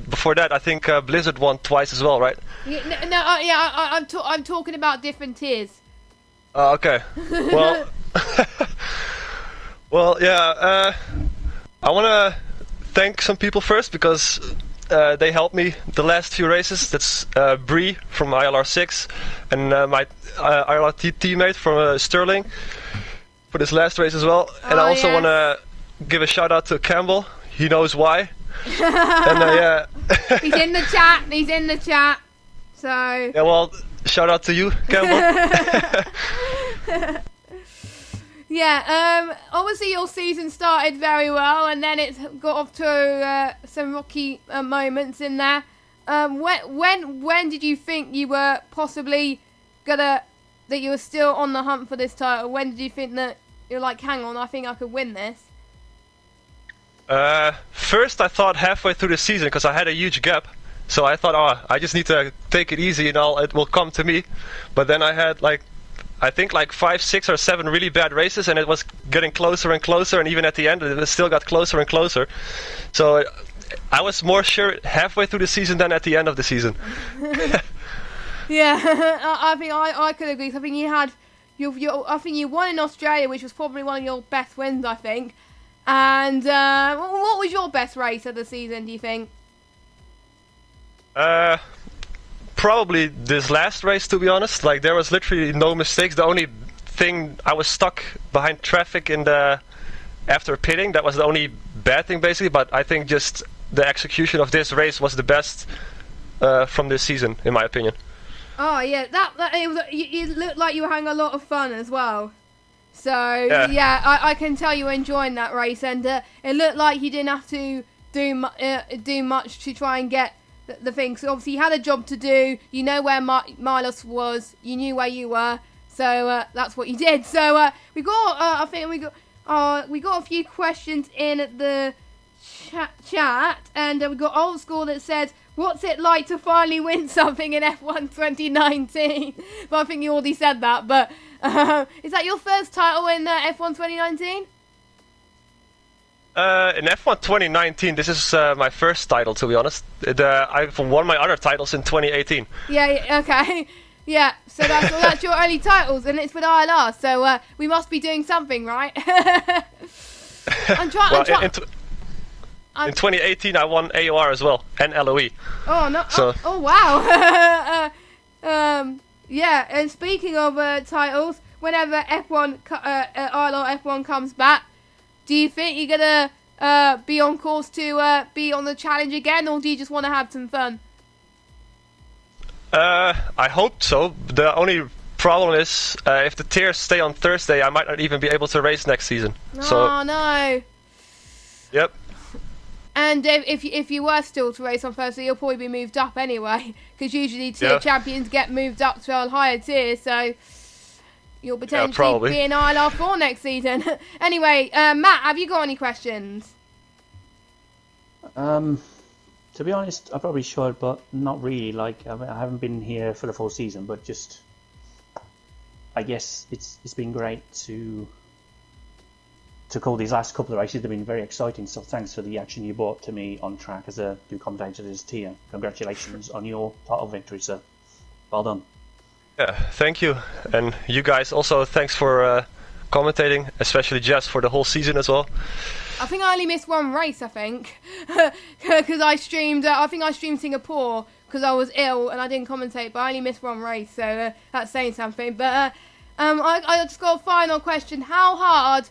before that, I think Blizzard won twice as well, right? I'm talking about different tiers. Okay. Well, well, yeah. I want to thank some people first because they helped me the last few races. That's Bree from ILR6 and my ILR teammate from Sterling for this last race as well. And I also want to give a shout out to Campbell. He knows why. And yeah. He's in the chat. He's in the chat. So. Yeah, well, shout out to you, Campbell. Yeah, obviously your season started very well, and then it got off to some rocky moments in there. When did you think you were possibly that you were still on the hunt for this title? When did you think that you're like, hang on, I think I could win this? First I thought halfway through the season, because I had a huge gap. So I thought, oh, I just need to take it easy and it will come to me. But then I had I think 5, 6 or 7 really bad races, and it was getting closer and closer, and even at the end it still got closer and closer. So I was more sure halfway through the season than at the end of the season. Yeah, I think I could agree. I think you had I think you won in Australia, which was probably one of your best wins, I think. And what was your best race of the season, do you think? Probably this last race, to be honest. There was literally no mistakes. The only thing, I was stuck behind traffic after pitting. That was the only bad thing, basically. But I think just the execution of this race was the best from this season, in my opinion. Oh yeah, it looked like you were having a lot of fun as well. So yeah, I can tell you were enjoying that race, and it looked like you didn't have to do much to try and get the thing. So obviously you had a job to do. You know where Milos was. You knew where you were. So that's what you did. So we got I think we got a few questions in at the chat, and we got Old School that said, "What's it like to finally win something in F1 2019?" But I think you already said that. But is that your first title in F1 2019? In F1 2019, this is my first title, to be honest. I've won my other titles in 2018. Yeah, okay. Yeah, so that's your only titles, and it's with ILR, so we must be doing something, right? In 2018, I won AOR as well, and LOE. Oh, no. So. Oh, wow. Yeah, and speaking of titles, whenever ILR F1 comes back, do you think you're going to be on course to be on the challenge again, or do you just want to have some fun? I hope so. The only problem is, if the tiers stay on Thursday, I might not even be able to race next season. Oh, no. Yep. And if you were still to race on Thursday, you'll probably be moved up anyway, because usually tier champions get moved up to a higher tier, so you'll potentially be in ILR4 next season. Anyway, Matt, have you got any questions? To be honest, I probably should, but not really. I haven't been here for the full season, but just, I guess it's been great to call these last couple of races. They've been very exciting, so thanks for the action you brought to me on track as a new commentator this tier. Congratulations on your title victory, sir. Well done. Yeah, thank you. And you guys also, thanks for commentating, especially Jess for the whole season as well. I think I only missed one race, because I streamed, I think I streamed Singapore because I was ill and I didn't commentate, but I only missed one race, so that's saying something. But I just got a final question. How hard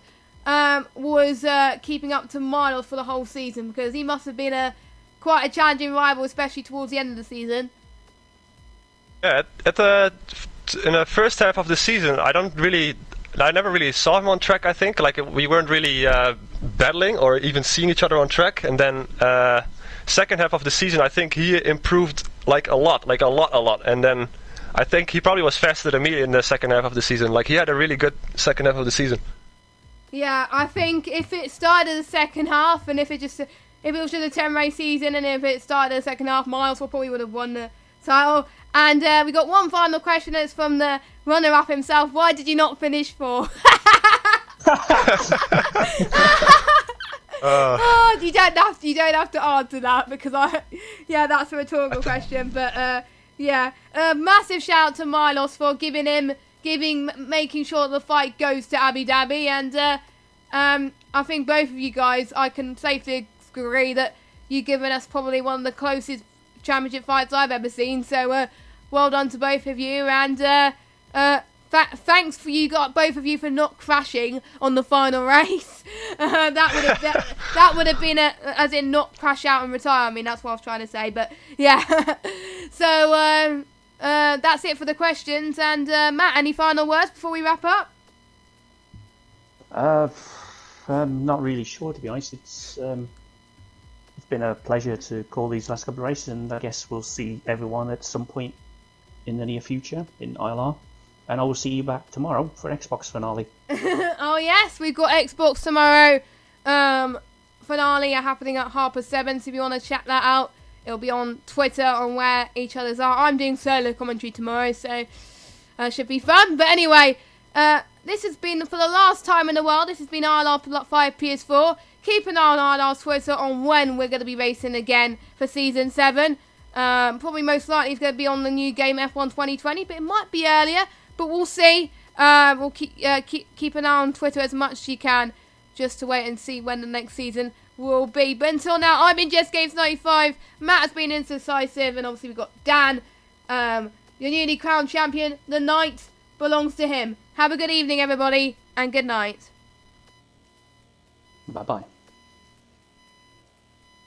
was keeping up to Miles for the whole season? Because he must have been quite a challenging rival, especially towards the end of the season. Yeah, in the first half of the season, I never really saw him on track, I think. We weren't really battling or even seeing each other on track. And then second half of the season, I think he improved a lot. And then I think he probably was faster than me in the second half of the season. Like, he had a really good second half of the season. Yeah, I think if it started the second half, and if it was just a 10-race season, and if it started the second half, Miles probably would have won the title. And we got one final question. It's from the runner-up himself. Why did you not finish 4th? Oh, you don't have to answer that, because that's a rhetorical question. But massive shout out to Milos for making sure the fight goes to Abu Dhabi, and I think both of you guys, I can safely agree that you've given us probably one of the closest championship fights I've ever seen. So well done to both of you, and thanks for both of you for not crashing on the final race. That would have been as in not crash out and retire. I mean, that's what I was trying to say. But yeah, so that's it for the questions. And Matt, any final words before we wrap up? I'm not really sure, to be honest. It's been a pleasure to call these last couple of races, and I guess we'll see everyone at some point in the near future in ILR. And I will see you back tomorrow for Xbox finale. Oh yes, we've got Xbox tomorrow. Finale are happening at 7:30. So if you want to check that out, it'll be on Twitter on where each other's are. I'm doing solo commentary tomorrow, so should be fun. But anyway, this has been, for the last time in the world, this has been ILR5 PS4. Keep an eye on ILR's Twitter on when we're going to be racing again for Season 7. Probably most likely it's going to be on the new game F1 2020, but it might be earlier. But we'll see. We'll keep an eye on Twitter as much as you can, just to wait and see when the next season will be. But until now, I've been Jess Games 95. Matt has been Indecisive, and obviously we've got Dan, your newly crowned champion. The night belongs to him. Have a good evening, everybody, and good night. Bye-bye.